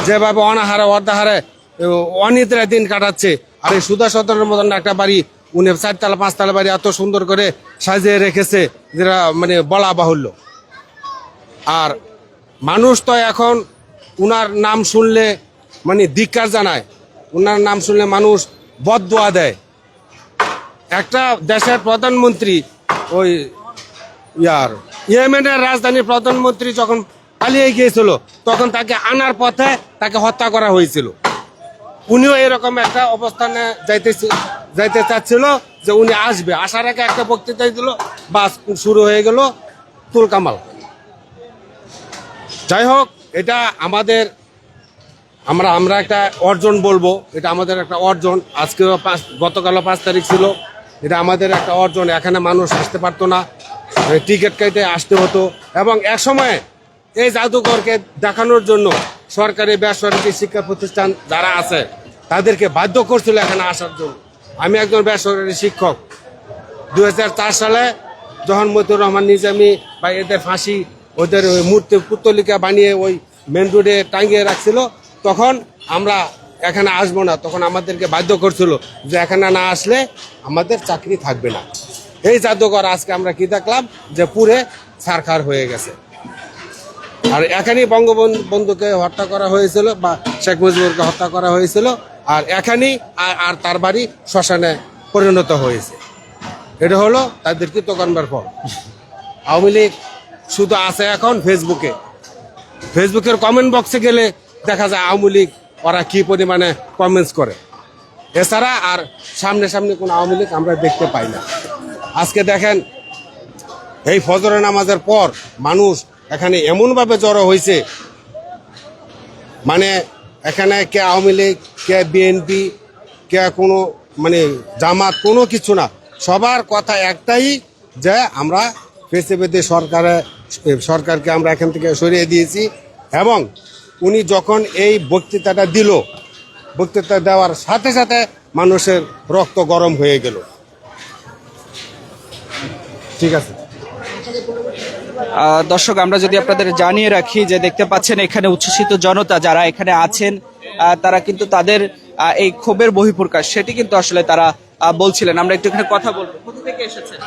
যেভাবে অনাহারে অর্ধাহারে অনিদ্রায় দিন কাটাচ্ছে, আর এই সুধা সদনের মতন একটা বাড়ি উনি 4তলা 5তলা বাড়ি এত সুন্দর করে সাজিয়ে রেখেছে, যেটা মানে বলা বাহুল্য। আর মানুষ তো এখন উনার নাম শুনলে মানে ধিক্কার জানায়, উনার নাম শুনলে মানুষ বদদোয়া দেয়। একটা দেশের প্রধানমন্ত্রী ওই ইয়েমেনের রাজধানীর প্রধানমন্ত্রী যখন পালিয়ে গিয়েছিল তখন তাকে আনার পথে তাকে হত্যা করা হয়েছিল। উনিও এরকম একটা অবস্থানে যাইতে চাচ্ছিল যে উনি আসবে, আসার আগে একটা বক্তৃতা দিল, বাস শুরু হয়ে গেল তুলকামাল। যাই হোক, এটা আমাদের আমরা একটা অর্জন বলবো, এটা আমাদের একটা অর্জন। আজকেও গতকালও 5 তারিখ ছিল, এটা আমাদের একটা অর্জন। এখানে মানুষ আসতে পারতো না, টিকিট কেটে আসতে হতো। এবং এক সময় এই জাদুঘরকে দেখানোর জন্য সরকারি বেসরকারি শিক্ষা প্রতিষ্ঠান যারা আছে তাদেরকে বাধ্য করছিল এখানে আসার জন্য। আমি একজন বেসরকারি শিক্ষক। 2004 সালে যখন মতিউর রহমান নিজামী বা এদের ফাঁসি, ওদের ওই মূর্তি পুত্তলিকা বানিয়ে ওই মেন রোডে টাঙিয়ে রাখছিল, তখন আমরা এখানে আসবো না, তখন আমাদেরকে বাধ্য করছিল যে এখানে না আসলে আমাদের চাকরি থাকবে না। এই জাদুঘর আজকে আমরা কি দেখলাম যে পুরে ছারখার হয়ে গেছে। আর এখানেই বঙ্গবন্ধুকে হত্যা করা হয়েছিল বা শেখ মুজিবুরকে হত্যা করা হয়েছিল, আর এখানেই আর তার বাড়ি শ্মশানে পরিণত হয়েছে। এটা হলো তাদের কৃতকর্মের ফল। আওয়ামী লীগ শুধু আছে এখন ফেসবুকের কমেন্ট বক্সে গেলে দেখা যায় আওয়ামী লীগ ওরা কি পরিমাণে কমেন্টস করে, এছাড়া আর সামনে কোনো আওয়ামী লীগ আমরা দেখতে পাই না। আজকে দেখেন এই ফজরের নামাজের পর মানুষ এখানে এমনভাবে জড়ো হয়েছে, মানে এখানে কে আওয়ামী লীগ, কে বিএনপি, কে কোনো মানে জামাত, কোনো কিছু না। সবার কথা একটাই যে আমরা ফেসিবাদী সরকারকে আমরা এখান থেকে সরিয়ে দিয়েছি। এবং উনি যখন এই বক্তৃতাটা দিল, বক্তৃতা দেওয়ার সাথে সাথে মানুষের রক্ত গরম হয়ে গেল। ঠিক আছে দর্শক, আমরা যদি আপনাদের জানিয়ে রাখি যে দেখতে পাচ্ছেন এখানে উচ্ছ্বসিত জনতা যারা এখানে আছেন, তারা কিন্তু তাদের এই ক্ষোভের বহিঃপ্রকাশ সেটি কিন্তু আসলে তারা বলছিলেন। আমরা একটু এখানে কথা বলবো। কোথা থেকে এসেছেন?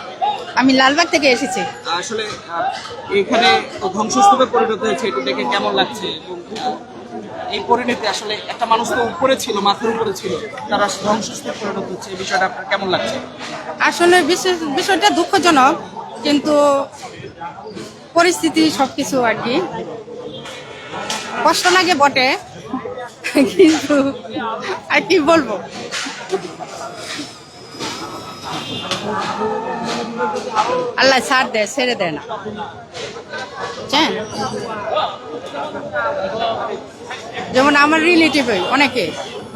আমি লালবাগ থেকে এসেছি। আসলে এখানে ধ্বংসস্তূপে পরিণত হয়েছে, এটি দেখে কেমন লাগছে? এবং এই পরিণতি আসলে একটা মানুষ তো উপরে ছিল, মাথার উপরে ছিল, তারা ধ্বংসস্তূপে পরিণত হচ্ছে, এই বিষয়টা আপনার কেমন লাগছে? আসলে বিষয়টা দুঃখজনক, কিন্তু পরিস্থিতি সবকিছু আর কি কষ্ট লাগে বটে, কিন্তু আর কি বলবো। আল্লাহ ছাড় দেয়, ছেড়ে দেয় না, বুঝছেন? যেমন আমার রিলেটিভ অনেকে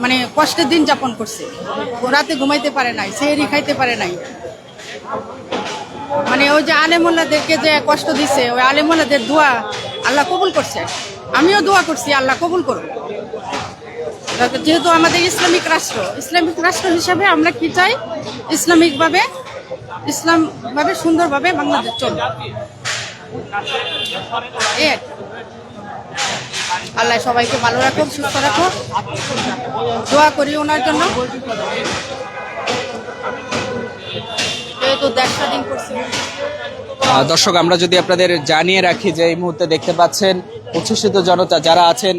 মানে কষ্টের দিন যাপন করছে, রাতে ঘুমাইতে পারে নাই, সেহরি খাইতে পারে নাই। মানে ওই যে আলেমুল্লাদেরকে যে কষ্ট দিছে, ওই আলেমুল্লাদের দোয়া আল্লাহ কবুল করছে। আমিও দোয়া করছি আল্লাহ কবুল করবে। যেহেতু আমাদের ইসলামিক রাষ্ট্র হিসাবে আমরা কি চাই, ইসলামভাবে সুন্দরভাবে বাংলাদেশ চলবে। আল্লাহ সবাইকে ভালো রাখুক, সুস্থ রাখুক, দোয়া করি ওনার জন্য। যেহেতু দেশ স্বাধীন করছে। দর্শক, আমরা যদি আপনাদের জানিয়ে রাখি যে এই মুহূর্তে দেখতে পাচ্ছেন উচ্ছ্বসিত জনতা যারা আছেন,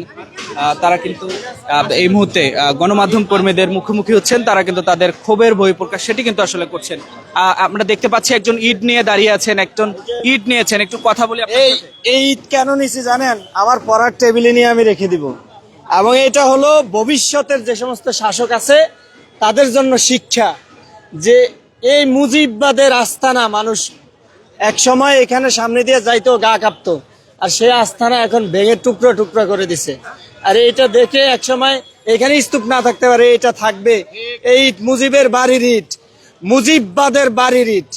তারা কিন্তু এই মুহূর্তে গণমাধ্যম কর্মীদের মুখোমুখি হচ্ছেন। তারা কিন্তু তাদের ক্ষোভের বহিঃপ্রকাশ সেটি কিন্তু আসলে করছেন। আমরা দেখতে পাচ্ছি একজন ইট নিয়ে দাঁড়িয়ে আছেন, একজন ইট নিয়েছেন। একটু কথা বলি। এই ইট কেন নিছি জানেন? আমার পড়ার টেবিলে নিয়ে আমি রেখে দিব, এবং এটা হলো ভবিষ্যতের যে সমস্ত শাসক আছে তাদের জন্য শিক্ষা, যে এই মুজিববাদের আস্তানা মানুষ এক সময় এখানে সামনে দিয়ে যাইতো, গা কাঁপতো, আর সেই আস্তানা এখন ভেঙে টুকরো টুকরো করে দিছে। আর এটা দেখে এক সময় এখানে স্তূপ না থাকতে পারে, এটা থাকবে। এই মুজিবের বাড়ির ইট, মুজিববাদের বাড়ির ইট,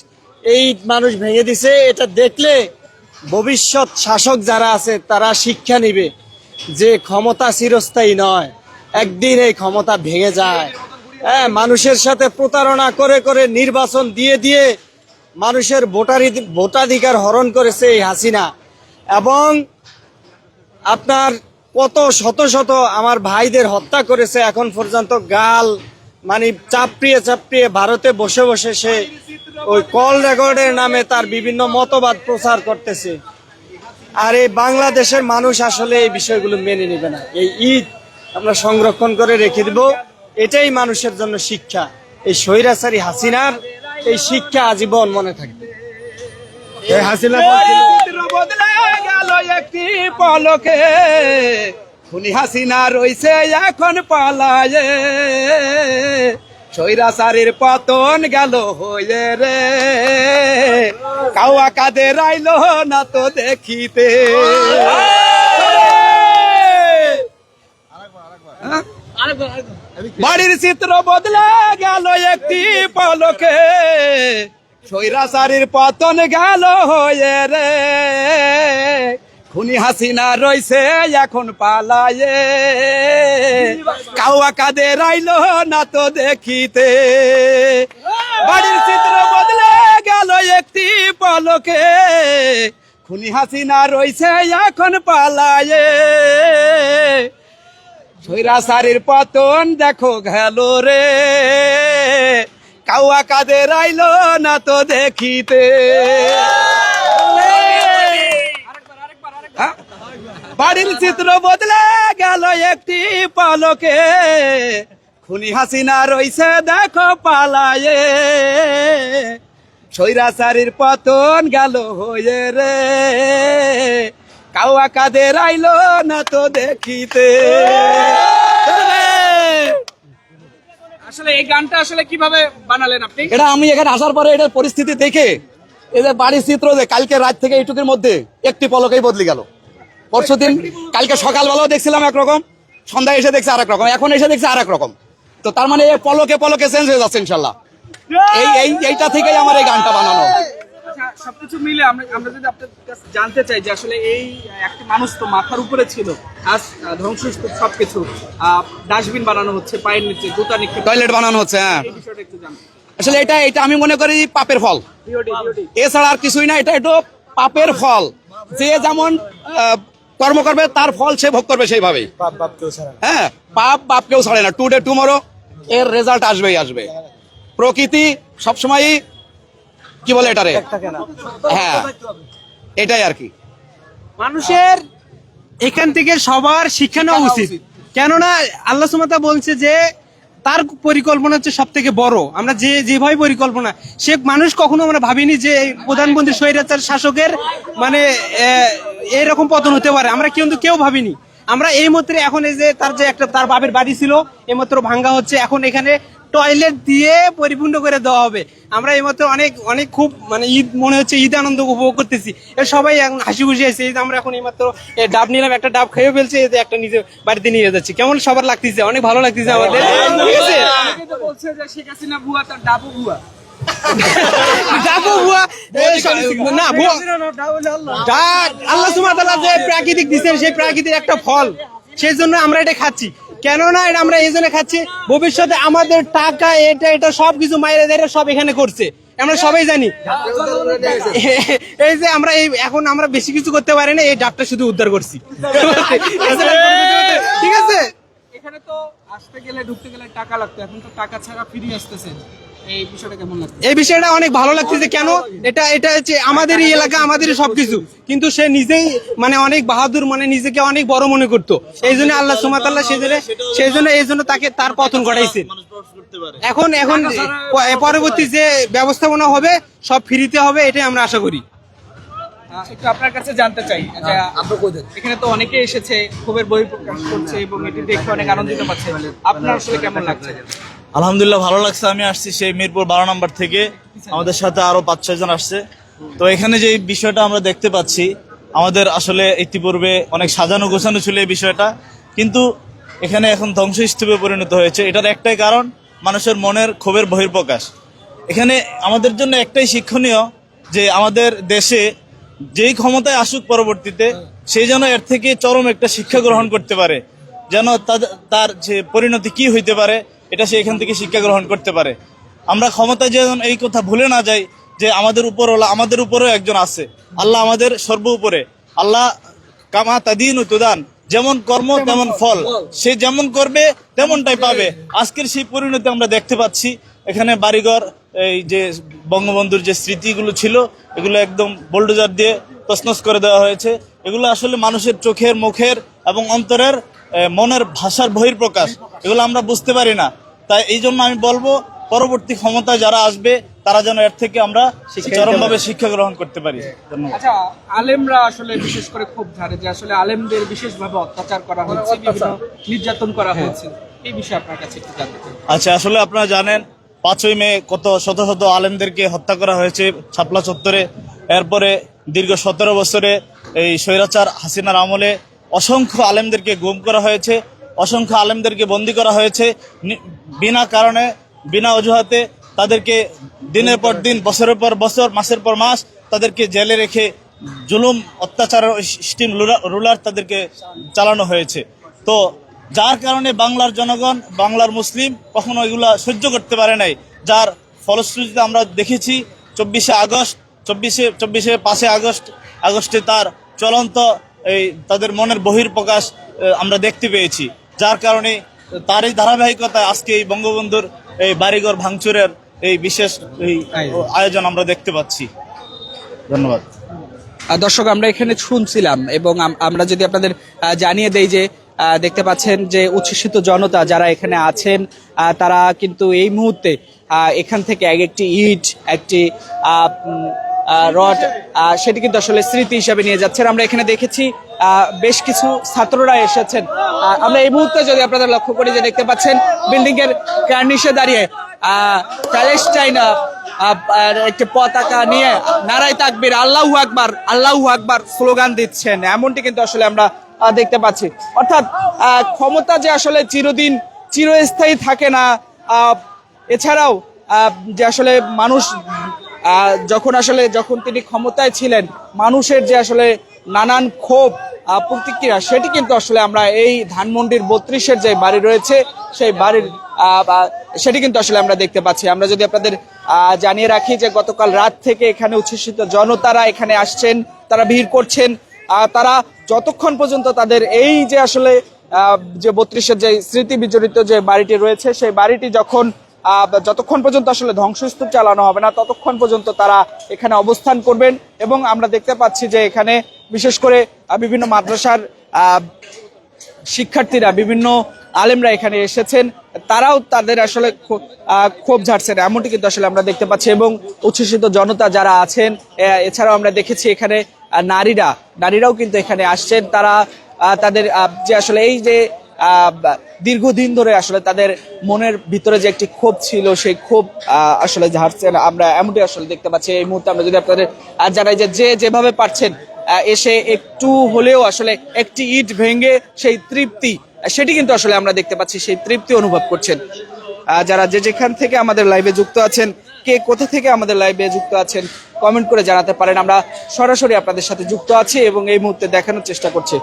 এই মানুষ ভেঙে দিছে। এটা দেখলে ভবিষ্যৎ শাসক যারা আছে তারা শিক্ষা নিবে যে ক্ষমতা চিরস্থায়ী নয়, একদিন এই ক্ষমতা ভেঙে যায়। হ্যাঁ, মানুষের সাথে প্রতারণা করে করে নির্বাচন দিয়ে মানুষের ভোটাধিকার হরণ করেছে এই হাসিনা। এবং আপনার কত শত শত আমার ভাইদের হত্যা করেছে এখন পর্যন্ত। গাল মানে চাপড়িয়ে ভারতে বসে বসে সে ওই কল রেকর্ডের নামে তার বিভিন্ন মতবাদ প্রচার করতেছে। আর এই বাংলাদেশের মানুষ আসলে এই বিষয়গুলো মেনে নেবে না। এই ঈদ আমরা সংরক্ষণ করে রেখে দিব, এটাই মানুষের জন্য শিক্ষা। এই স্বৈরাচারী হাসিনার এই শিক্ষা আজীবন মনে থাকবে। এই হাসিনা চিত্র বদলে গেল একটি পলকে, খুনি হাসিনা রইছে এখন পালায়ে, স্বৈরাচারীর পতন গেল হয়ে রে, কাওয়া কাদের আইলো না তো দেখিতে। বাড়ির চিত্র বদলে গেল একটি পলকে, স্বৈরাচারীর পতন গেল হয়ে রে, খুনি হাসিনা রইছে এখন পালায়ে, কাওয়া কাদের আইলো না তো দেখিতে। বাড়ির চিত্র বদলে গেল একটি পলকে, খুনি হাসিনা রইছে এখন পালায়ে, স্বৈরাচারীর পতন দেখো গেল রে, কাওয়া কাদের আইলো না তো দেখিতে। বাড়ির চিত্র বদলে গেল একটি পলকে, খুনি হাসিনা রইছে দেখো পালায়ে, স্বৈরাচারীর পতন গেল হয়ে রে, কাওয়া কাদের আইলো না তো দেখিতে। আসলে এই গানটা আসলে কিভাবে বানালেন আপনি? এটা আমি এখানে আসার পরে এটার পরিস্থিতি দেখে, এই যে বাড়ির চিত্র যে কালকে রাত থেকে এইটুকুর মধ্যে একটি পলকেই বদলে গেল। পরশুদিন কালকে সকালবেলাও দেখছিলাম একরকম, সন্ধ্যায় এসে দেখছি আরেক রকম, এখন এসে দেখছি আরেক রকম। তো তার মানে পলকে পলকে চেঞ্জ হয়ে যাচ্ছে ইনশাল্লাহ। এইটা থেকেই আমার এই গানটা বানানো। আচ্ছা, সবকিছু মিলে আমরা যদি আপনার কাছে জানতে চাই যে আসলে এই একটি মানুষ তো মাথার উপরে ছিল, আজ ধ্বংসস্তূপ সবকিছু, ডাস্টবিন বানানো হচ্ছে, পায়ের নিচে জুতা নিক্ষেপ, টয়লেট বানানো হচ্ছে। হ্যাঁ, এই বিষয়টা একটু জানতে। আসলে এটা আমি মনে করি পাপের ফল, এছাড়া আর কিছুই না। এটা একটু পাপের ফল। যে যেমন কর্ম করবে তার ফল সে ভোগ করবে সেইভাবেই। হ্যাঁ, পাপ বাপকেও ছাড়ে না। টুডে টুমরো এর রেজাল্ট আসবেই আসবে। প্রকৃতি সবসময়ই কি বলে এটারে, হ্যাঁ এটাই আর কি। মানুষের এখান থেকে সবার শিক্ষা নেওয়া উচিত, কেননা আল্লাহ সুবহানাহু ওয়া তাআলা বলছে যে তার পরিকল্পনা হচ্ছে সব থেকে বড়। আমরা যেভাবে পরিকল্পনা, সে মানুষ কখনো আমরা ভাবিনি যে প্রধানমন্ত্রী স্বৈরাচার শাসকের মানে এরকম পতন হতে পারে, আমরা কিন্তু কেউ ভাবিনি। আমরা এই মাত্র এখন এই যে তার বাপের বাড়ি ছিল এইমাত্র ভাঙ্গা হচ্ছে, এখন এখানে টয়লেট দিয়ে পরিপূর্ণ করে দেওয়া হবে। আমরা এইমাত্র অনেক খুব মানে ঈদ মনে হচ্ছে, ঈদ আনন্দ উপভোগ করতেছি। সবাই এখন হাসি খুশি আছে। এই যে আমরা এখন এইমাত্র ডাব নিলাম, একটা ডাব খেয়ে ফেলছে, এই যে একটা নিজে বাড়িতে নিয়ে যাচ্ছি। কেমন সবার লাগতেছে? অনেক ভালো লাগতেছে আমাদের। ঠিক আছে, অনেকে তো বলছে যে শেখ হাসিনা ভুয়া, তার ডাবু ভুয়া। ডাবু ভুয়া না, ভুয়া আল্লাহ সুবহানাহু ওয়া তাআলা যে প্রাকৃতিক দিচ্ছেন, সেই প্রাকৃতিক একটা ফল, সেই জন্য আমরা এটা খাচ্ছি। কেননা এটা আমরা এই জন্য খাচ্ছি, ভবিষ্যতে আমাদের টাকা এটা সবকিছু মাইরে দেয় সব এখানে করছে, আমরা সবাই জানি। এই যে আমরা এখন আমরা বেশি কিছু করতে পারি না, এই ডাবটা শুধু উদ্ধার করছি। ঠিক আছে, এখানে তো আসতে গেলে ঢুকতে গেলে টাকা লাগতো, এখন তো টাকা ছাড়া ফিরে আসতেছে। এই বিষয়টা কেমন লাগছে? এই বিষয়টা অনেক ভালো লাগতেছে। কেন এটা হচ্ছে আমাদেরই এলাকা, আমাদেরই সবকিছু, কিন্তু সে নিজেই মানে অনেক বাহাদুর, মানে নিজেকে অনেক বড় মনে করতো। এই জন্য আল্লাহ সুবহানাহু ওয়া তাআলা সেই জন্য তাকে তার পতন ঘটাইছে। এখন পরবর্তী যে ব্যবস্থাপনা হবে সব ফ্রিতে হবে, এটাই আমরা আশা করি। একটু আপনার কাছে জানতে চাই যে এখানে তো অনেকে এসেছে, ক্ষোভের বহিঃপ্রকাশ করছে এবং এটি দেখে অনেক আনন্দিত পাচ্ছে। আপনার আসলে কেমন লাগছে? আলহামদুলিল্লাহ ভালো লাগছে। আমি আসছি সেই মিরপুর 12 নম্বর থেকে, আমাদের সাথে আরো 5-6 জন আসছে। তো এখানে যে বিষয়টা আমরা দেখতে পাচ্ছি, আমাদের আসলে ইতিপূর্বে অনেক সাজানো গোছানো ছিল এই বিষয়টা, কিন্তু এখানে এখন ধ্বংসস্তূপে পরিণত হয়েছে। এটার একটাই কারণ, মানুষের মনের ক্ষোভের বহিঃপ্রকাশ। এখানে আমাদের জন্য একটাই শিক্ষণীয় যে আমাদের দেশে যেই ক্ষমতায় আসুক পরবর্তীতে, সেই যেন এর থেকে চরম একটা শিক্ষা গ্রহণ করতে পারে, যেন তার যে পরিণতি কি হইতে পারে এটা সে এখান থেকে শিক্ষা গ্রহণ করতে পারে। আমরা ক্ষমতায় যেন এই কথা ভুলে না যাই যে আমাদের উপরওয়ালা আমাদের উপরেও একজন আছে। আল্লাহ আমাদের সর্ব উপরে। আল্লাহ কামা তাদিনু তুদান, যেমন কর্ম তেমন ফল, সে যেমন করবে তেমনটাই পাবে। আজকের সেই পরিণতি আমরা দেখতে পাচ্ছি। এখানে বাড়িঘর, এই যে বঙ্গবন্ধুর যে স্মৃতিগুলো ছিল, এগুলো একদম বোল্ডোজার দিয়ে তছনছ করে দেওয়া হয়েছে। এগুলো আসলে মানুষের চোখের, মুখের এবং অন্তরের মনের ভাষার বহিঃপ্রকাশ, এগুলো আমরা বুঝতে পারি না। তাই এই জন্য আমি বলবো পরবর্তী ক্ষমতায় যারা আসবে তারা যেন এর থেকে আমরা চরমভাবে শিক্ষা গ্রহণ করতে পারি। ধন্যবাদ। আচ্ছা, আলেমরা আসলে বিশেষ করে খুব ঝাড়ে যে আসলে আলেমদের বিশেষভাবে অত্যাচার করা হচ্ছে, বিভিন্ন নির্যাতন করা হচ্ছে, এই বিষয়ে আপনার কাছে একটু জানতে চাই। আচ্ছা, আসলে আপনারা জানেন 5ই মে কত শত শত আলেমদেরকে হত্যা করা হয়েছে শাপলা চত্বরে। এরপরে দীর্ঘ 17 বছরে এই স্বৈরাচার হাসিনার আমলে অসংখ্য আলেমদেরকে গুম করা হয়েছে, অসংখ্য আলেমদেরকে বন্দী করা হয়েছে বিনা কারণে, বিনা অজুহাতে। তাদেরকে দিনের পর দিন, বছরের পর বছর, মাসের পর মাস তাদেরকে জেলে রেখে জুলুম, অত্যাচার, স্টিম রুলার তাদেরকে চালানো হয়েছে। তো যার কারণে বাংলার জনগণ, বাংলার মুসলিম কখনো এগুলা সহ্য করতে পারে নাই, যার ফলশ্রুতিতে আমরা দেখেছি 5ই আগস্টে তার চলন্ত এই তাদের মনের বহিঃপ্রকাশ আমরা দেখতে পেয়েছি। যার কারণে তারই ধারাবাহিকতায় আজকে এই বঙ্গবন্ধুর এই বাড়িঘর ভাঙচুরের এই বিশেষ এই আয়োজন আমরা দেখতে পাচ্ছি। ধন্যবাদ। দর্শক, আমরা এখানে শুনছিলাম এবং আমরা যদি আপনাদের জানিয়ে দেই যে দেখতে পাচ্ছেন যে উচ্ছ্বসিত জনতা যারা এখানে আছেন তারা কিন্তু এই মুহূর্তে এখান থেকে একটি ইট, একটি রড সেটি কিন্তু আসলে স্মৃতি হিসাবে নিয়ে যাচ্ছেন। আমরা এখানে দেখেছি বেশ কিছু ছাত্ররা এসেছেন। আমরা এই মুহূর্তে যদি আপনাদের লক্ষ্য করি যে দেখতে পাচ্ছেন বিল্ডিং এর কার্নিশে দাঁড়িয়ে প্যালেস্টাইন একটি পতাকা নিয়ে নারায়ে তাকবীর, আল্লাহু আকবার, আল্লাহু আকবার স্লোগান দিচ্ছেন, এমনটি কিন্তু আসলে আমরা দেখতে পাচ্ছি। অর্থাৎ ক্ষমতা যে আসলে চিরদিন চিরস্থায়ী থাকে না, এছাড়াও যে আসলে মানুষ যখন তিনি ক্ষমতায় ছিলেন মানুষের যে আসলে নানান ক্ষোভ প্রতিক্রিয়া সেটি কিন্তু আসলে আমরা এই ধানমন্ডির 32-এর যে বাড়ি রয়েছে সেই বাড়ির সেটি কিন্তু আসলে আমরা দেখতে পাচ্ছি। আমরা যদি আপনাদের জানিয়ে রাখি যে গতকাল রাত থেকে এখানে উচ্ছ্বসিত জনতারা এখানে আসছেন, তারা ভিড় করছেন, তারা যতক্ষণ পর্যন্ত তাদের এই যে আসলে যে 32-এর যে স্মৃতি বিজড়িত যে বাড়িটি রয়েছে সেই বাড়িটি যতক্ষণ পর্যন্ত আসলে ধ্বংসস্তূপ চালানো হবে না ততক্ষণ পর্যন্ত তারা এখানে অবস্থান করবেন। এবং আমরা দেখতে পাচ্ছি যে এখানে বিশেষ করে বিভিন্ন মাদ্রাসার শিক্ষার্থীরা, বিভিন্ন আলেমরা এখানে এসেছেন, তারাও তাদের আসলে ক্ষোভ ঝাড়ছেন, এমনটি কিন্তু আসলে আমরা দেখতে পাচ্ছি। এবং উচ্ছ্বসিত জনতা যারা আছেন, এছাড়াও আমরা দেখেছি এখানে নারীরাও কিন্তু এখানে আসছেন। তারা তাদের যে আসলে এই যে দীর্ঘদিন ধরে আসলে তাদের মনের ভিতরে যে একটি ক্ষোভ ছিল সেই ক্ষোভ আসলে ঝাড়ছেন, আমরা এমনটি আসলে দেখতে পাচ্ছি। এই মুহূর্তে আমরা যদি আপনাদের জানাই যে যেভাবে পারছেন এসে একটু হলেও আসলে একটি ইট ভেঙে সেই তৃপ্তি সেটি কিন্তু আসলে আমরা দেখতে পাচ্ছি, সেই তৃপ্তি অনুভব করছেন। যারা যেখান থেকে আমাদের লাইভে যুক্ত আছেন, কে কোথা থেকে আমাদের লাইভে যুক্ত আছেন কমেন্ট করে জানাতে পারেন। আমরা সরাসরি আপনাদের সাথে যুক্ত আছি এবং এই মুহূর্তে দেখানোর চেষ্টা করছি।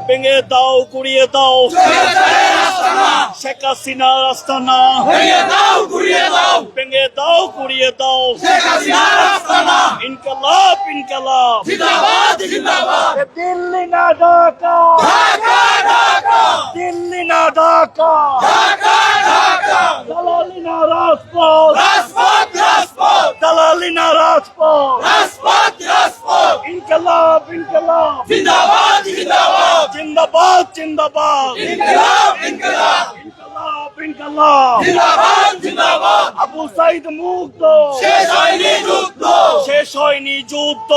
ভেঙে দাও, গুড়িয়ে দাও শেখ হাসিনার আস্তানা, ভেঙে দাও, গুড়িয়ে দাও, ভেঙে দাও, গুড়িয়ে দাও শেখ হাসিনার আস্তানা। ইনকলাব, ইনকলাব, জিন্দাবাদ, জিন্দাবাদ। দিল্লি না ঢাকা, ঢাকা, ঢাকা, দিল্লি না ঢাকা, ঢাকা, ঢাকা, দালালি না রাজপথ, রাজপথ, রাজপথ, দালালি না রাজপথ, রাজপথ, রাজপথ। ইনকলাব, ইনকলাব, জিন্দাবাদ, জিন্দাবাদ, জিন্দাবাদ, জিন্দাবাদ, ইনকলাব, ইনকলাব, ইনকলাব, ইনকলাব, জিন্দাবাদ, জিন্দাবাদ। আবু সাইদ মুক্ত, শেষ হয়নি যুদ্ধ, শেষ হয়নি যুদ্ধ,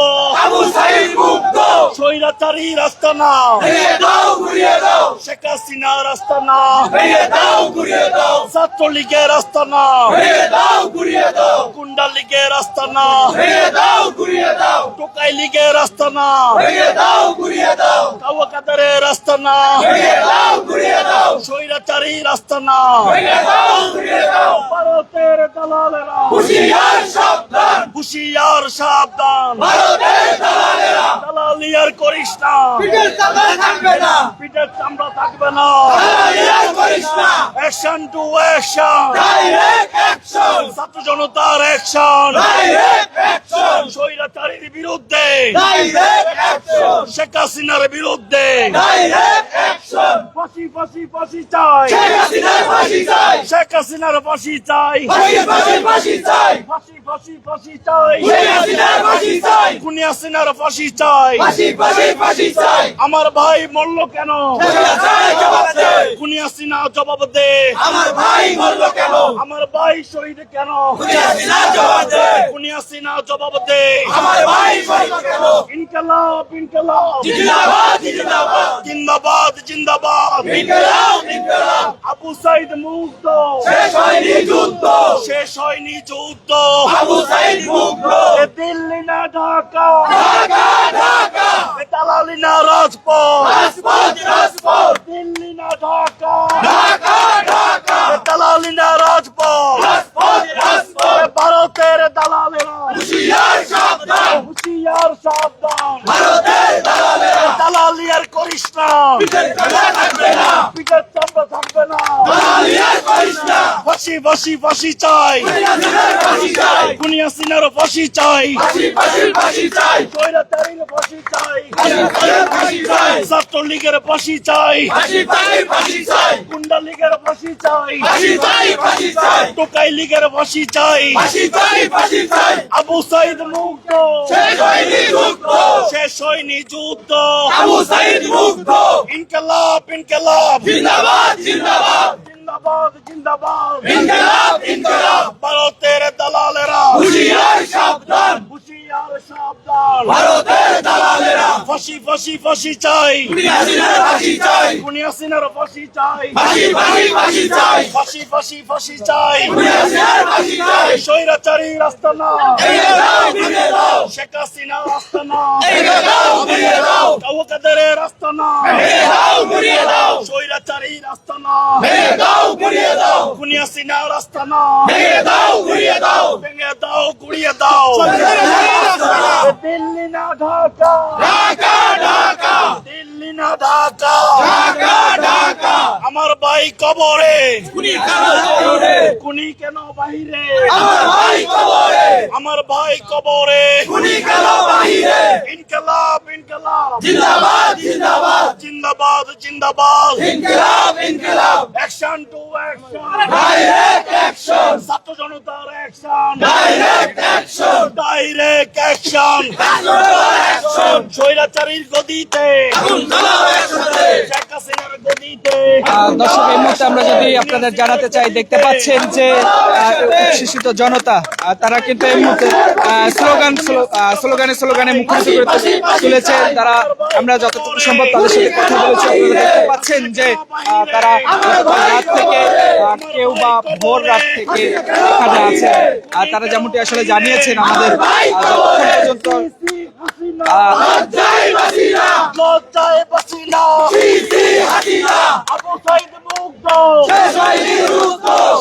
আবু সাইদ মুক্ত। স্বৈরাচারীর আস্তানা, ভেঙে দাও, গুড়িয়ে দাও শেখ হাসিনার আস্তানা, ভেঙে দাও, গুড়িয়ে দাও ছাত্রলীগের আস্তানা, ভেঙে দাও, গুড়িয়ে দাও গুন্ডা লীগের আস্তানা, ভেঙে দাও, গুড়িয়ে দাও টোকাই লীগের আস্তানা, ভেঙে দাও, গুড়িয়ে দাও কাওয়া কাদেরের আস্তানা, ভেঙে দাও, গুড়িয়ে দাও স্বৈরাচারী রাস্তা না ভারতের দালালেরা হুশিয়ার সাবধান দালালি আর করিস না পিঠের চামড়া থাকবে না অ্যাকশন টু অ্যাকশন ছাত্র জনতার অ্যাকশন স্বৈরাচারীর বিরুদ্ধে শেখ হাসিনার বিরুদ্ধে ফাঁসি ফাঁসি ফাঁসি চাই শেখ হাসিনার ফাঁসি চাই ফাঁসি ফাঁসি ফাঁসি চাই খুনি হাসিনার ফাঁসি চাই আমার ভাই মরল কেন খুনি হাসিনা জবাব দে আমার ভাই মরল কেন আমার ভাই শহীদ কেন খুনি হাসিনা জবাব দে আমার ভাই শহীদ কেন ইনকলাব ইনকলাব জিন্দাবাদ জিন্দাবাদ জিন্দাবাদ জিন্দাবাদ ইনকলাব ইনকলাব আবু সাইদ মুক্ত শেষ হয়নি যুদ্ধ শেষ হয়নি যুদ্ধ আবু সাইদ মুক্ত দিল্লি না ঢাকা ঢাকা ঢাকা দালালি না রাজপথ রাজপথ রাজপথ দিল্লি না ঢাকা ঢাকা ঢাকা দালালি না রাজপথ রাজপথ রাজপথ ভারতের দালালেরা হুশিয়ার সাবধান হুশিয়ার সাবধান ভারতের দালালেরা দালালি আর করিস না পিঠের চামড়া থাকবে না পিঠের চামড়া থাকবে না দালালি আর করিস না ফাঁসি ফাঁসি ফাঁসি চাই খুনি হাসিনার ফাঁসি চাই ফাঁসি চাই স্বৈরাচারীর ফাঁসি চাই ছাত্রলীগের ফাঁসি চাই গুন্ডা লীগের ফাঁসি চাই টোকাই লীগের ফাঁসি চাই আবু সাইদ মুক্ত শেষ হয়নি যুদ্ধ ইনকলাব ইনকলাব জিন্দাবাদ জিন্দাবাদ জিন্দাবাদ জিন্দাবাদ ইনকলাব ইনকলাব ভারতের দালালেরা হুশিয়ার সাবধান হুশিয়ার সাবধান ভারতের দালালেরা ফাঁসি ফাঁসি ফাঁসি চাই খুনি হাসিনার ফাঁসি চাই খুনি হাসিনার ফাঁসি চাই ফাঁসি চাই ফাঁসি ফাঁসি ফাঁসি চাই খুনি হাসিনার ফাঁসি চাই স্বৈরাচারী রাস্তা না ভেঙে দাও শেখ হাসিনা রাস্তা না ভেঙে দাও কাওয়াকাদের রাস্তা না ভেঙে দাও স্বৈরাচারী রাস্তা না ভেঙে দাও খুনি হাসিনা রাস্তা না ভেঙে দাও গুড়িয়ে দাও দিল্লি না ঢাকা ঢাকা ঢাকা দিল্লি না ঢাকা ঢাকা ঢাকা আমার ভাই কবরে খুনি কেন বাহিরে আমার ভাই কবরে আমার ভাই কবরে খুনি কেন বাহিরে ইনকলাব ইনকলাব জিন্দাবাদ জিন্দাবাদ জিন্দাবাদ জিন্দাবাদ ইনকলাব ইনকলাব action to action direct action ছাত্র জনতার action direct action direct action স্বৈরাচারীর গদিতে শেখ হাসিনার গদিতে দর্শক এই মুহূর্তে আমরা যদি আপনাদের জানাতে চাই, দেখতে পাচ্ছেন যে উচ্ছ্বসিত জনতা তারা কিন্তু এই মুহূর্তে স্লোগানে মুখরিত করে তুলেছে। তারা আমরা যতটুকু সম্ভব তাদের সাথে কথা বলেছি। আপনারা দেখতে পাচ্ছেন যে তারা রাত থেকে কেউ বা ভোর রাত থেকে এখানে আছে। আর তারা যেমনটি আসলে জানিয়েছেন আমাদের যতক্ষণ পর্যন্ত আবু সাইদ মুক্ত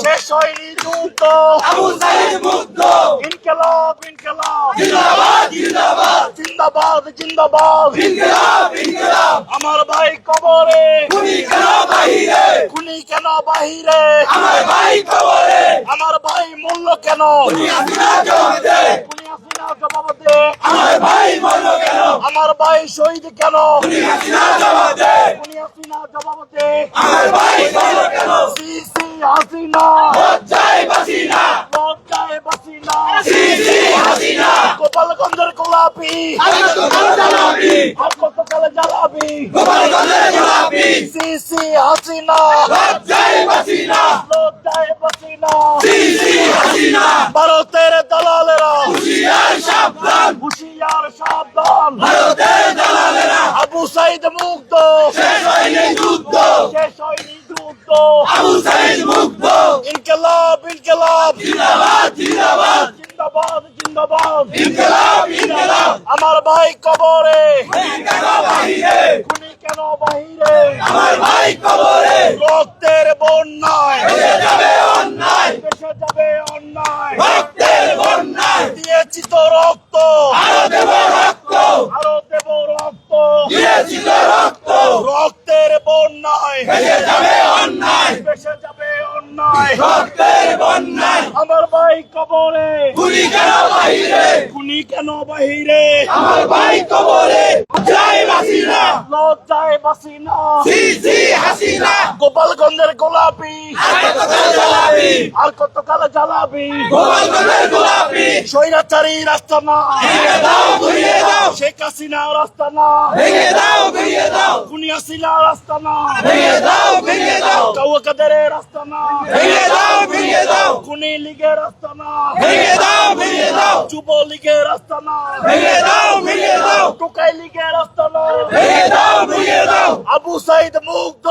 শেষ হয়নি যুদ্ধ আবু সাইদ মুক্ত ইনকলাব ইনকলাব জিন্দাবাদ জিন্দাবাদ জিন্দাবাদ জিন্দাবাদ ইনকলাব ইনকলাব আমার ভাই কবরে খুনি কেন বাহিরে খুনি কেন বাহিরে আমার ভাই কবরে আমার ভাই মূল্য কেন খুনি হাসিনা জবাব দে খুনি হাসিনা জবাব দে আমার ভাই মূল্য কেন আমার ভাই শহীদ কেন খুনি হাসিনা জবাব দে খুনি হাসিনা জবাব দে আমার ভাই মূল্য কেন সিসি হাসিনা লজ্জায় বাসিনা লজ্জায় বাসিনা সিসি হাসিনা গোপালগঞ্জের গোলাপি আজকে তো জ্বালাবি কতকাল জ্বালাবি গোপালগঞ্জের গোলাপি সিসি হাসিনা লজ্জায় বাসিনা লজ্জায় বাসিনা সিসি হাসিনা ভারতের দালালেরা হুশিয়ার সাবধান হুশিয়ার সাবধান ভারতের দালালেরা আবু সাইদ মুক্ত শেষ হয়নি যুদ্ধ শেষ হয়নি যুদ্ধ আবু সাইদ মুক্ত ইনকলাব ইনকলাব জিন্দাবাদ জিন্দাবাদ জিন্দাবাদ জিন্দাবাদ ইনকলাব ইনকলাব আমার ভাই কবরে খুনি কেন বাহিরে খুনি কেন বাহিরে বাহিরে আমার ভাই কবরে রক্তের বন্যায় ভেসে যাবে অন্যায় ভেসে যাবে অন্যায় রক্তের বন্যায় দিয়েছি তো রক্ত আরো দেব রক্ত আরো দেব রক্ত দিয়েছি তো রক্ত রক্তের বন্যায় ভেসে যাবে অন্যায় ভেসে যাবে অন্যায় রক্তের বন্যায় আমার ভাই কবরে খুনি কেন বাহিরে খুনি কেন বাহিরে আমার ভাই কবরে লজ্জায় বাসি না লজ্জায় বাসি না সি সি হাসিনা গোপালগঞ্জের গোলাপি আর কতকাল জ্বালাবি আর কতকাল জ্বালাবি গোপালগঞ্জের গোলাপি স্বৈরাচারী রাস্তা না ভেঙে দাও ঘুরিয়ে দাও শেখ হাসিনা রাস্তা না ভেঙে দাও ঘুরিয়ে দাও খুনি হাসিনা রাস্তা না ভেঙে দাও ভেঙে দাও কাওয়াকাদের রাস্তা না ভেঙে দাও ভেঙে দাও খুনি লীগের রাস্তা না ভেঙে দাও ভেঙে দাও যুব লীগের রাস্তা না ভেঙে দাও ভেঙে দাও টোকাই লীগের রাস্তা না ভেঙে দাও ভেঙে দাও আবু সাইদ মুগ্ধ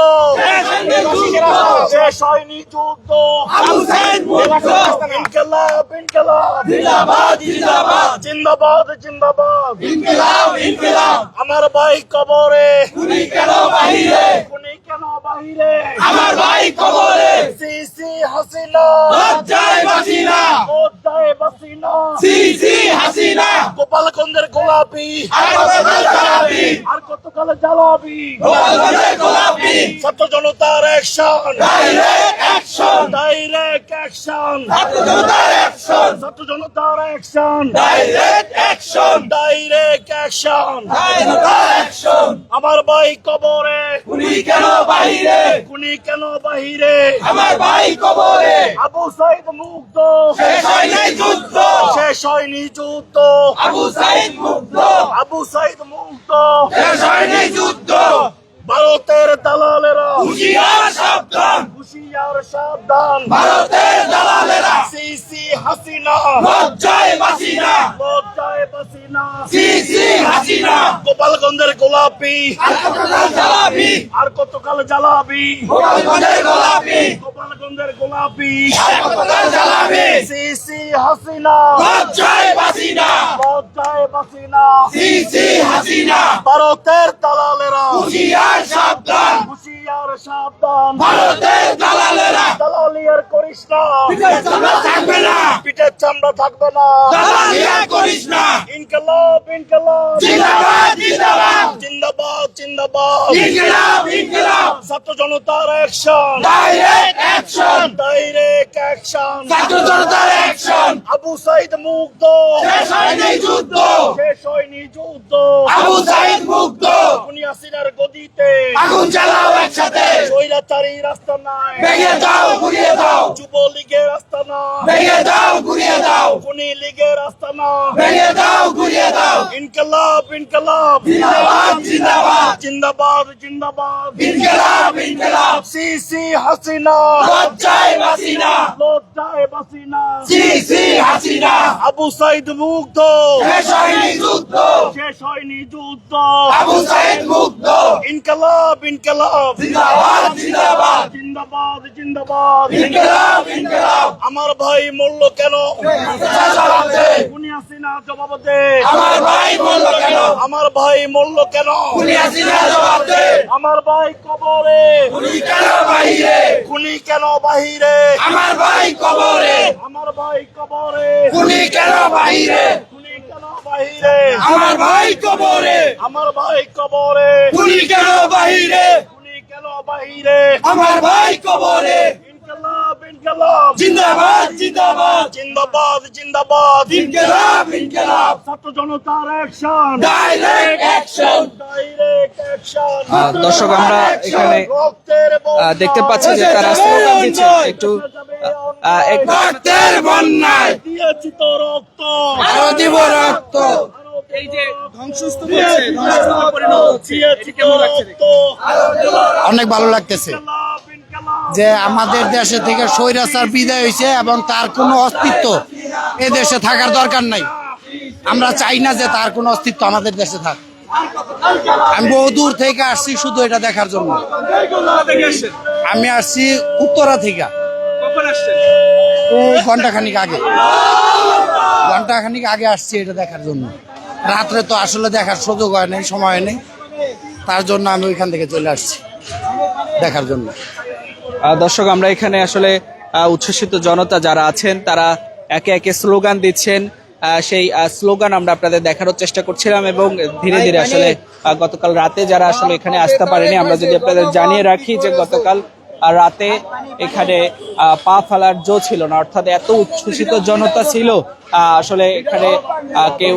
শেষ হয়নি যুদ্ধ আবু সাইদ মুগ্ধ ইনকিলাব ইনকিলাব জিন্দাবাদ জিন্দাবাদ জিন্দাবাদ জিন্দাবাদ ইনকিলাব ইনকিলাব আমার ভাই কবরে খুনি কেন বাহিরে খুনি কেন বাহিরে আমার ভাই কবরে সি সি হাসিনা লজ্জায় বাসি না লজ্জায় বাসি না সি সি হাসিনা গোপালগঞ্জের গোলাপি আর কতকাল জ্বালাবি আর কতকাল জ্বালাবি গোপালগঞ্জের গোলাপি ছাত্র জনতার action direct action direct action ছাত্র জনতার অ্যাকশন ছাত্র জনতার action direct action direct action জনতার অ্যাকশন আমার ভাই কবরে খুনি কেন বাহিরে খুনি কেন বাহিরে আমার ভাই কবরে আবু সাইদ মুগ্ধ শেষ হয়নি যুদ্ধ শেষ হয়নি যুদ্ধ আবু সাইদ মুগ্ধ আবু সাইদ মুগ্ধ শেষ হয়নি যুদ্ধ ভারতের দালালেরা হুঁশিয়ার সাবধান হুঁশিয়ার সাবধান ভারতের দালালেরা সি সি হাসিনা লজ্জায় বাসি না লজ্জায় বাসি না সি সি হাসিনা গোপালগঞ্জের গোলাপি আর কতকাল জ্বালাবি আর কতকাল জ্বালাবি গোপালগঞ্জের গোলাপি গোপালগঞ্জের গোলাপি আর কতকাল জ্বালাবি সি সি হাসিনা লজ্জায় বাসি না লজ্জায় বাসি না সি সি হাসিনা ভারতের দালালেরা হুঁশিয়ার সাবধান হুঁশিয়ার সাবধান ভারতের দালালেরা দালালি আর করিস না পিঠের চামড়া থাকবে না পিঠের চামড়া থাকবে না দালালি আর করিস না ইনকিলাব ইনকিলাব জিন্দাবাদ জিন্দাবাদ জিন্দাবাদ জিন্দাবাদ ইনকিলাব ইনকিলাব ছাত্র জনতার action direct action direct action ছাত্র জনতার অ্যাকশন আবু সাইদ মুগ্ধ শেষ হয়নি যুদ্ধ শেষ হয়নি যুদ্ধ আবু সাইদ মুগ্ধ খুনি হাসিনার গদিতে আগুন জ্বালাও একসাথে স্বৈরাচারী রাস্তা নাই ভেঙে দাও ঘুরিয়ে দাও যুব লীগের রাস্তা না ভেঙে দাও ঘুরিয়ে দাও খুনি লীগের রাস্তা না ভেঙে দাও ঘুরিয়ে দাও ইনকিলাব ইনকিলাব জিন্দাবাদ জিন্দাবাদ জিন্দাবাদ জিন্দাবাদ ইনকিলাব ইনকিলাব সি সি হাসিনা লজ্জায় বাসি না লজ্জায় বাসি না সি সি হাসিনা আবু সাইদ মুগ্ধ শেষ হয়নি যুদ্ধ শেষ হয়নি যুদ্ধ আবু সাইদ মুগ্ধ ইনকিলাব ইনকিলাব জিন্দাবাদ জিন্দাবাদ জিন্দাবাদ জিন্দাবাদ ইনকিলাব ইনকিলাব আমার ভাই মরল কেন খুনি হাসিনা জবাব দে আমার ভাই মরল কেন আমার ভাই মরল কেন খুনি হাসিনা জবাব দে আমার ভাই কবরে খুনি কেন বাহিরে খুনি কেন বাহিরে আমার ভাই কবরে আমার ভাই কবরে খুনি কেন বাহিরে খুনি কেন বাহিরে আমার ভাই কবরে আমার ভাই কবরে খুনি কেন বাহিরে খুনি কেন বাহিরে আমার ভাই কবরে ইনকিলাব ইনকিলাব জিন্দাবাদ জিন্দাবাদ জিন্দাবাদ জিন্দাবাদ ইনকিলাব ইনকিলাব ছাত্র জনতার action direct action direct action দর্শক আমরা এখানে দেখতে পাচ্ছি যে তারা স্লোগান দিচ্ছে একটু রক্তের বন্যায় দিয়েছি তো রক্ত আরো দিব রক্ত এই যে ধ্বংসস্তূপ হচ্ছে ধ্বংসস্তূপে পরিণত হচ্ছে এটা কেমন লাগছে দেখতে? অনেক ভালো লাগতেছে যে আমাদের দেশে থেকে স্বৈরাচার বিদায় হয়েছে এবং তার কোনো অস্তিত্ব এ দেশে থাকার দরকার নাই। আমরা চাই না যে তার কোনো অস্তিত্ব আমাদের দেশে থাক। আমি বহু দূর থেকে আসছি শুধু এটা দেখার জন্য। আমি আসছি উত্তরা থেকে। কখন আসছেন? ঘন্টাখানিক আগে আসছি এটা দেখার জন্য। রাত্রে তো আসলে দেখার সুযোগ হয় নাই, সময় নেই। তার জন্য আমি ওইখান থেকে চলে আসছি দেখার জন্য। দর্শক, আমরা এখানে আসলে উচ্ছ্বসিত জনতা যারা আছেন তারা একে একে স্লোগান দিচ্ছেন। সেই স্লোগান আমরা আপনাদের দেখানোর চেষ্টা করছিলাম এবং ধীরে ধীরে আসলে গতকাল রাতে যারা আসলে এখানে আসতে পারেনি, আমরা যদি আপনাদের জানিয়ে রাখি যে গতকাল রাতে এখানে পা ফেলার জো ছিল না, অর্থাৎ এত উচ্ছ্বসিত জনতা ছিল। আসলে এখানে কেউ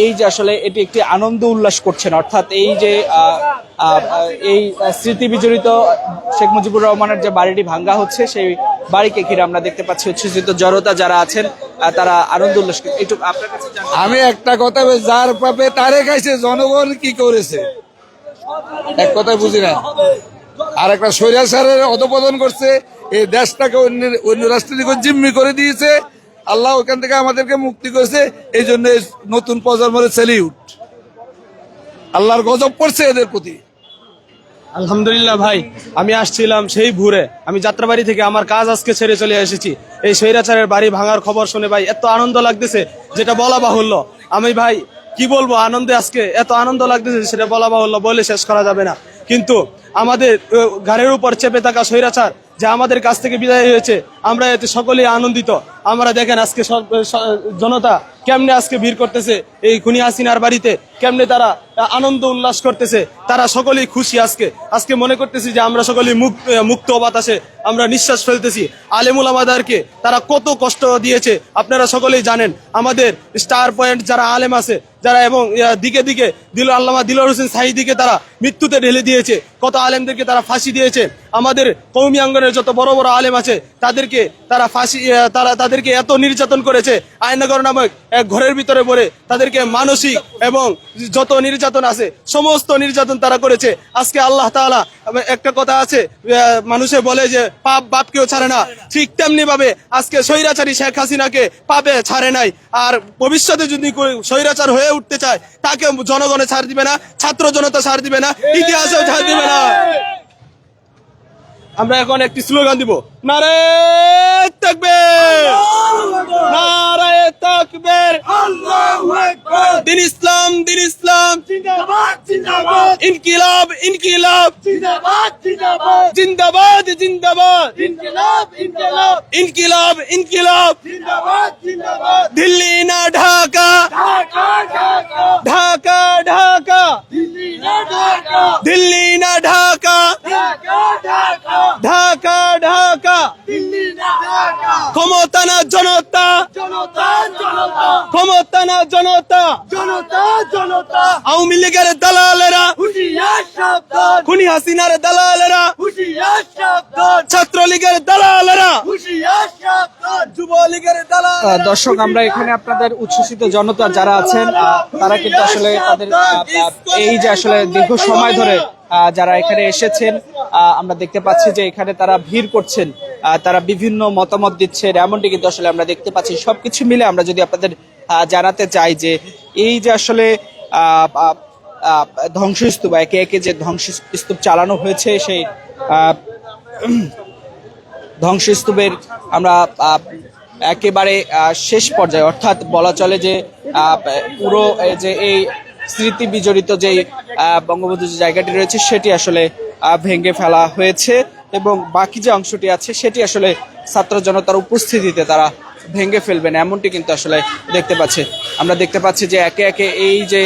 এই যে আসলে এটি একটি আনন্দ উল্লাস করছেন, অর্থাৎ এই যে এই স্মৃতি বিজড়িত শেখ মুজিবুর রহমানের যে বাড়িটি ভাঙ্গা হচ্ছে সেই বাড়িকে ঘিরে আমরা দেখতে পাচ্ছি উচ্ছ্বসিত জনতা যারা আছেন তারা আনন্দ উল্লাস একটু আপনার কাছে আমি একটা কথা যার পাবে তারে খাইছে, জনগণ কি করেছে এক কথা বুঝি না। আর একটা স্বৈরাচারের অধপতন করছে, এই দেশটাকে অন্য রাষ্ট্রকে জিম্মি করে দিয়েছে। আল্লাহ ওখান থেকে আমাদেরকে মুক্তি করেছে, এই জন্য নতুন প্রজন্মের সেলিউট। আল্লাহর গজব পড়ছে এদের প্রতি। আলহামদুলিল্লাহ ভাই, আমি আসছিলাম সেই ভোরে, আমি যাত্রাবাড়ি থেকে আমার কাজ আজকে ছেড়ে চলে এসেছি। এই স্বৈরাচারের বাড়ি ভাঙার খবর শুনে ভাই এত আনন্দ লাগতেছে যেটা বলা বাহুল্য। আমি ভাই কি বলবো, আনন্দে আজকে এত আনন্দ লাগতেছে সেটা বলা বাহুল্য, বলে শেষ করা যাবে না। কিন্তু আমাদের ঘাড়ের উপর চেপে থাকা স্বৈরাচার যে আমাদের কাছ থেকে বিদায় হয়েছে, আমরা এতে সকলেই আনন্দিত। আমরা দেখেন আজকে জনতা কেমনে আজকে ভিড় করতেছে এই খুনি হাসিনার বাড়িতে, কেমনে তারা আনন্দ উল্লাস করতেছে, তারা সকলেই খুশি। আজকে মনে করতেছি যে আমরা সকলেই মুক্ত বাতাসে আমরা নিঃশ্বাস ফেলতেছি। আলেমুল আমাদেরকে তারা কত কষ্ট দিয়েছে আপনারা সকলেই জানেন। আমাদের স্টার পয়েন্ট যারা আলেম আছে যারা, এবং দিকে দিকে আল্লামা দিলওয়ার হোসেন সাঈদীকে তারা মৃত্যুতে ঢেলে দিয়েছে, কত আলেমদেরকে তারা ফাঁসি দিয়েছে। আমাদের কওমি অঙ্গনের যত বড় বড় আলেম আছে তাদেরকে তারা তাদেরকে এত নির্যাতন করেছে, আয়নাগর নামক এক ঘরের ভিতরে পড়ে তাদেরকে মানসিক এবং যত নির্যাতন আছে সমস্ত নির্যাতন তারা করেছে। আজকে আল্লাহ তাআলা, একটা কথা আছে মানুষে বলে যে পাপ বাপকেও ছাড়ে না, ঠিক তেমনি ভাবে আজকে স্বৈরাচারী শেখ হাসিনাকে পাপে ছাড়ে নাই। আর ভবিষ্যতে যদি স্বৈরাচার হয়ে উঠতে চায় তাকে জনগণে ছাড় দিবে না, ছাত্র জনতা ছাড় দিবে না, ইতিহাসেও ছাড় দিবে না। আমরা এখন একটি স্লোগান দিব, নারায়ে তাকবীর, নারায়ে তাকবীর, আল্লাহু আকবার, দিন ইসলাম, দিন ইসলাম, জিন্দাবাদ জিন্দাবাদ, ইনকিলাব ইনকিলাব, জিন্দাবাদ জিন্দাবাদ, জিন্দাবাদ জিন্দাবাদ, ইনকিলাব ইনকিলাব, ইনকিলাব ইনকিলাব, জিন্দাবাদ জিন্দাবাদ, দিল্লি না ঢাকা, ঢাকা ঢাকা, ঢাকা ঢাকা, দিল্লি না ঢাকা, দিল্লি না ঢাকা, ঢাকা ঢাকা, ঢাকা ঢাকা, দিল্লি না ঢাকা, ক্ষমতা না জনতা, জনতা জনতা, ক্ষমতা না জনতা, জনতা জনতা, আওয়ামী লীগের দালালেরা হুঁশিয়ার সাবধান, খুনি হাসিনার দালালেরা হুঁশিয়ার সাবধান, ছাত্রলীগের দালালেরা হুঁশিয়ার সাবধান, যুবলীগের দালাল। দর্শক, আমরা এখানে আপনাদের উচ্ছ্বসিত জনতা যারা আছেন তারা কিন্তু আসলে তাদের এই যে আসলে দীর্ঘ সময় ধরে যারা এখানে এসেছেন, আমরা দেখতে পাচ্ছি যে এখানে তারা ভিড় করছেন, তারা বিভিন্ন মতামত দিচ্ছেন, এমনটি কিন্তু আসলে আমরা দেখতে পাচ্ছি। সবকিছু মিলে আমরা যদি আপনাদের জানাতে চাই যে এই যে আসলে ধ্বংসস্তূপ, একে একে যে ধ্বংসস্তূপ চালানো হয়েছে, সেই ধ্বংসস্তূপের আমরা একেবারে শেষ পর্যায়ে, অর্থাৎ বলা চলে যে পুরো যে এই স্মৃতি বিজড়িত যে বঙ্গবন্ধু যে জায়গাটি রয়েছে সেটি আসলে ভেঙে ফেলা হয়েছে এবং বাকি যে অংশটি আছে সেটি আসলে ছাত্র জনতার উপস্থিতিতে তারা ভেঙে ফেলবেন, এমনটি কিন্তু আসলে দেখতে পাচ্ছি। আমরা দেখতে পাচ্ছি যে একে একে এই যে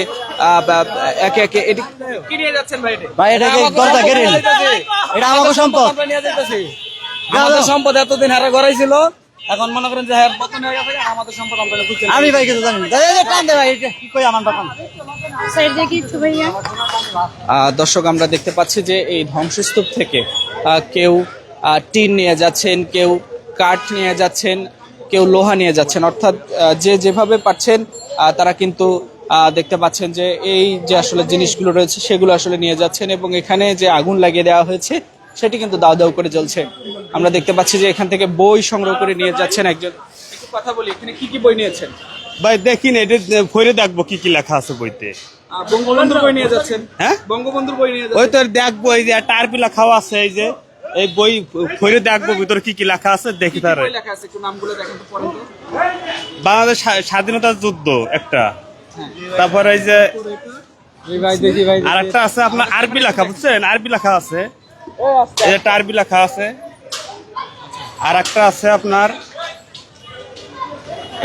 একে একে এটি কি নিয়ে যাচ্ছেন ভাই? ভাই এটাকে দরজা কেড়ে নিন, এটা আমাদের সম্পদ, আমাদের সম্পদ এতদিন হারা গড়াইছিল, এখন মনে করেন যে পতন হয়ে গেছে, আমাদের সম্পদ আমরা বুঝছি। আমি ভাই কিছু জানি না, টান দে ভাই, কি কই আমার বাবা সাইড দিয়ে কি একটু ভাইয়া। দর্শক, আমরা দেখতে পাচ্ছি যে এই ধ্বংসস্তূপ থেকে কেউ টিন নিয়ে যাচ্ছেন, কেউ কাঠ নিয়ে যাচ্ছেন, কেউ লোহা নিয়ে যাচ্ছেন, অর্থাৎ যে যেভাবে পাচ্ছেন তারা কিন্তু দেখতে পাচ্ছেন যে এই যে আসলে জিনিসগুলো রয়েছে সেগুলো আসলে নিয়ে যাচ্ছেন এবং এখানে যে আগুন লাগিয়ে দেওয়া হয়েছে সেটি কিন্তু দাউ দাউ করে জ্বলছে। আমরা দেখতে পাচ্ছি যে এখান থেকে বই সংগ্রহ করে নিয়ে যাচ্ছেন একজন। একটু কথা বলি, এখানে কি কি বই নিয়েছেন? ভাই দেখি না, এটা পড়ে দেখবো কি কি লেখা আছে বইতে। বঙ্গবন্ধুর বই নিয়ে যাচ্ছেন? হ্যাঁ, বঙ্গবন্ধুর বই নিয়ে যাচ্ছেন। ওই তো দেখবো, এই যে টায়ার পিলা খাওয়া আছে, এই যে এই বই পড়ে দেখবো ভিতরে কি কি লেখা আছে, দেখি তার লেখা আছে, একটু নামগুলো দেখেন তো পড়েন তো। বাংলাদেশ স্বাধীনতা যুদ্ধ একটা, তারপরে এই যে আর একটা আছে আপনার আরবি লেখা, বুঝছেন? আরবি লেখা আছে, এটা আরবি লেখা আছে। আর একটা আছে আপনার,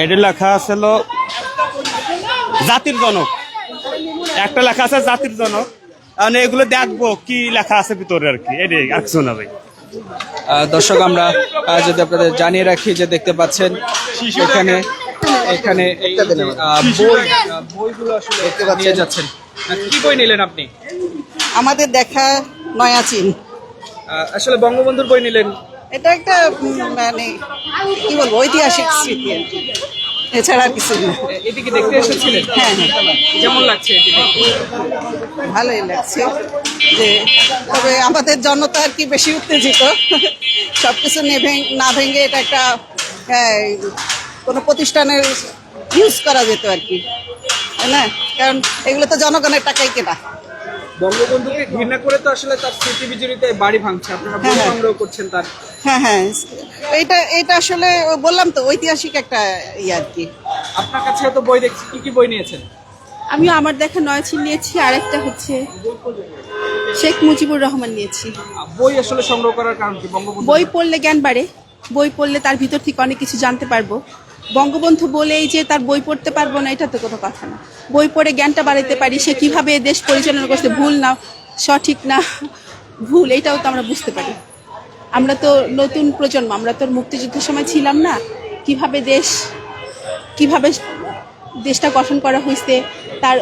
এটা লেখা আছে হলো জাতির জনক, একটা লেখা আছে জাতির জনক। মানে এগুলো দেখবো কি লেখা আছে ভিতরে আর কি, এটাই আর কিছু না ভাই। দর্শক আমরা যদি আপনাদের জানিয়ে রাখি যে দেখতে পাচ্ছেন এখানে এখানে এই যে, বইগুলো আসলে নিয়ে যাচ্ছেন। কি বই নিলেন আপনি? আমাদের দেখা নয়া চীন, আসলে বঙ্গবন্ধুর বই নিলেন। এটা একটা মানে কি বলবো ঐতিহাসিক স্মৃতি আর কি। এছাড়া আর কিছু না। এদিকে দেখতে এসেছিলেন? হ্যাঁ, কেমন লাগছে এটি দেখতে? ভালোই লাগছে যে, তবে আমাদের জনতা আর কি বেশি উত্তেজিত, সবকিছু না ভেঙে এটা একটা কোনো প্রতিষ্ঠানের ইউজ করা যেত আর কি, তাই না? কারণ এগুলো তো জনগণের টাকাই কেনা। বঙ্গবন্ধুকে ঘৃণা করে তো আসলে তার স্মৃতি বিজড়িত বাড়ি ভাঙছে, আপনারা বই সংগ্রহ করছেন তার। হ্যাঁ, এটা আসলে বললাম তো ঐতিহাসিক একটা ইয়ে আর কি। আপনার কাছে তো বই দেখছি, কি বই নিয়েছেন? আমি আমার দেখা নয়া চীন নিয়েছি, আর একটা হচ্ছে শেখ মুজিবুর রহমান নিয়েছি। বই আসলে সংগ্রহ করার কারণ কি? বঙ্গবন্ধু বই পড়লে জ্ঞান বাড়ে, বই পড়লে তার ভিতর থেকে অনেক কিছু জানতে পারবো। বঙ্গবন্ধু বলেই যে তার বই পড়তে পারবো না, এটা তো কোনো কথা না। বই পড়ে জ্ঞানটা বাড়াতে পারি, সে কিভাবে দেশ পরিচালনা করছে, ভুল না সঠিক না ভুল, এটাও তো আমরা বুঝতে পারি। আমরা তো নতুন প্রজন্ম, আমরা তো মুক্তিযুদ্ধের সময় ছিলাম না। কিভাবে দেশটা গঠন করা হয়েছে, তার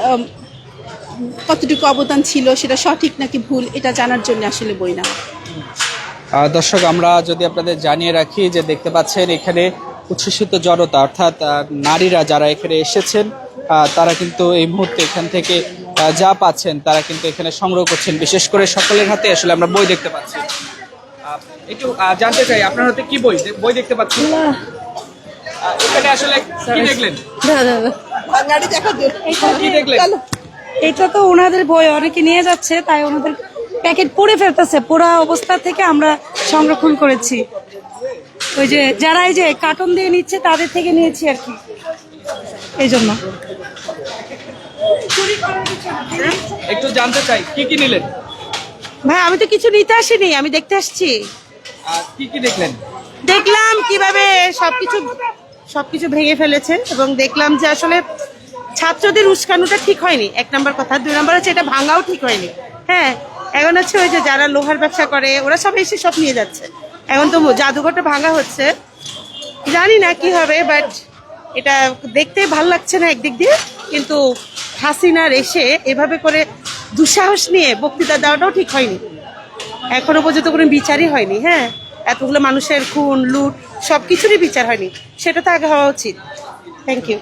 কতটুকু অবদান ছিল, সেটা সঠিক নাকি ভুল, এটা জানার জন্য আসলে বই না। দর্শক আমরা যদি আপনাদের জানিয়ে রাখি যে দেখতে পাচ্ছেন এখানে উচ্ছ্বসিত জনতা, অর্থাৎ নারীরা যারা এখানে এসেছেন তারা কিন্তু এই মুহূর্তে এখান থেকে যা পাচ্ছেন তারা কিন্তু এখানে সংগ্রহ করছেন। বিশেষ করে সকলের হাতে আসলে আমরা বই দেখতে পাচ্ছি। একটু জানতে চাই আপনার হাতে কি বই দেখতে পাচ্ছি? এখানে আসলে কি দেখলেন? কি দেখলেন? এটা তো ওনাদের বই অনেকে নিয়ে যাচ্ছে, তাই ওনাদের প্যাকেট পড়ে ফেলতেছে। পুরা অবস্থা থেকে আমরা সংরক্ষণ করেছি। ওই যে যারা এই যে কার্টন দিয়ে নিচ্ছে তাদের থেকে নিয়েছি আর কি, এই জন্য। একটু জানতে চাই কি নিলেন? ভাই আমি তো কিছু নিতে আসিনি, আমি দেখতে আসছি। কি দেখলেন? দেখলাম কিভাবে সবকিছু ভেঙে ফেলেছে, এবং দেখলাম যে আসলে ছাত্রদের উস্কানোটা ঠিক হয়নি, 1 নম্বর কথা। 2 নম্বর হচ্ছে এটা ভাঙাও ঠিক হয়নি। হ্যাঁ, এখন হচ্ছে ওই যে যারা লোহার ব্যবসা করে ওরা সব এসে সব নিয়ে যাচ্ছে। এখন তো জাদুঘরটা ভাঙা হচ্ছে, জানি না কি হবে, বাট এটা দেখতে ভালো লাগছে না একদিক দিয়ে। কিন্তু হাসিনার এসে এভাবে করে দুঃসাহস নিয়ে বক্তৃতা দেওয়াটাও ঠিক হয়নি। এখনো পর্যন্ত কোনো বিচারই হয়নি। হ্যাঁ, এতগুলো মানুষের খুন লুট সবকিছুরই বিচার হয়নি, সেটা তো আগে হওয়া উচিত। Thank you.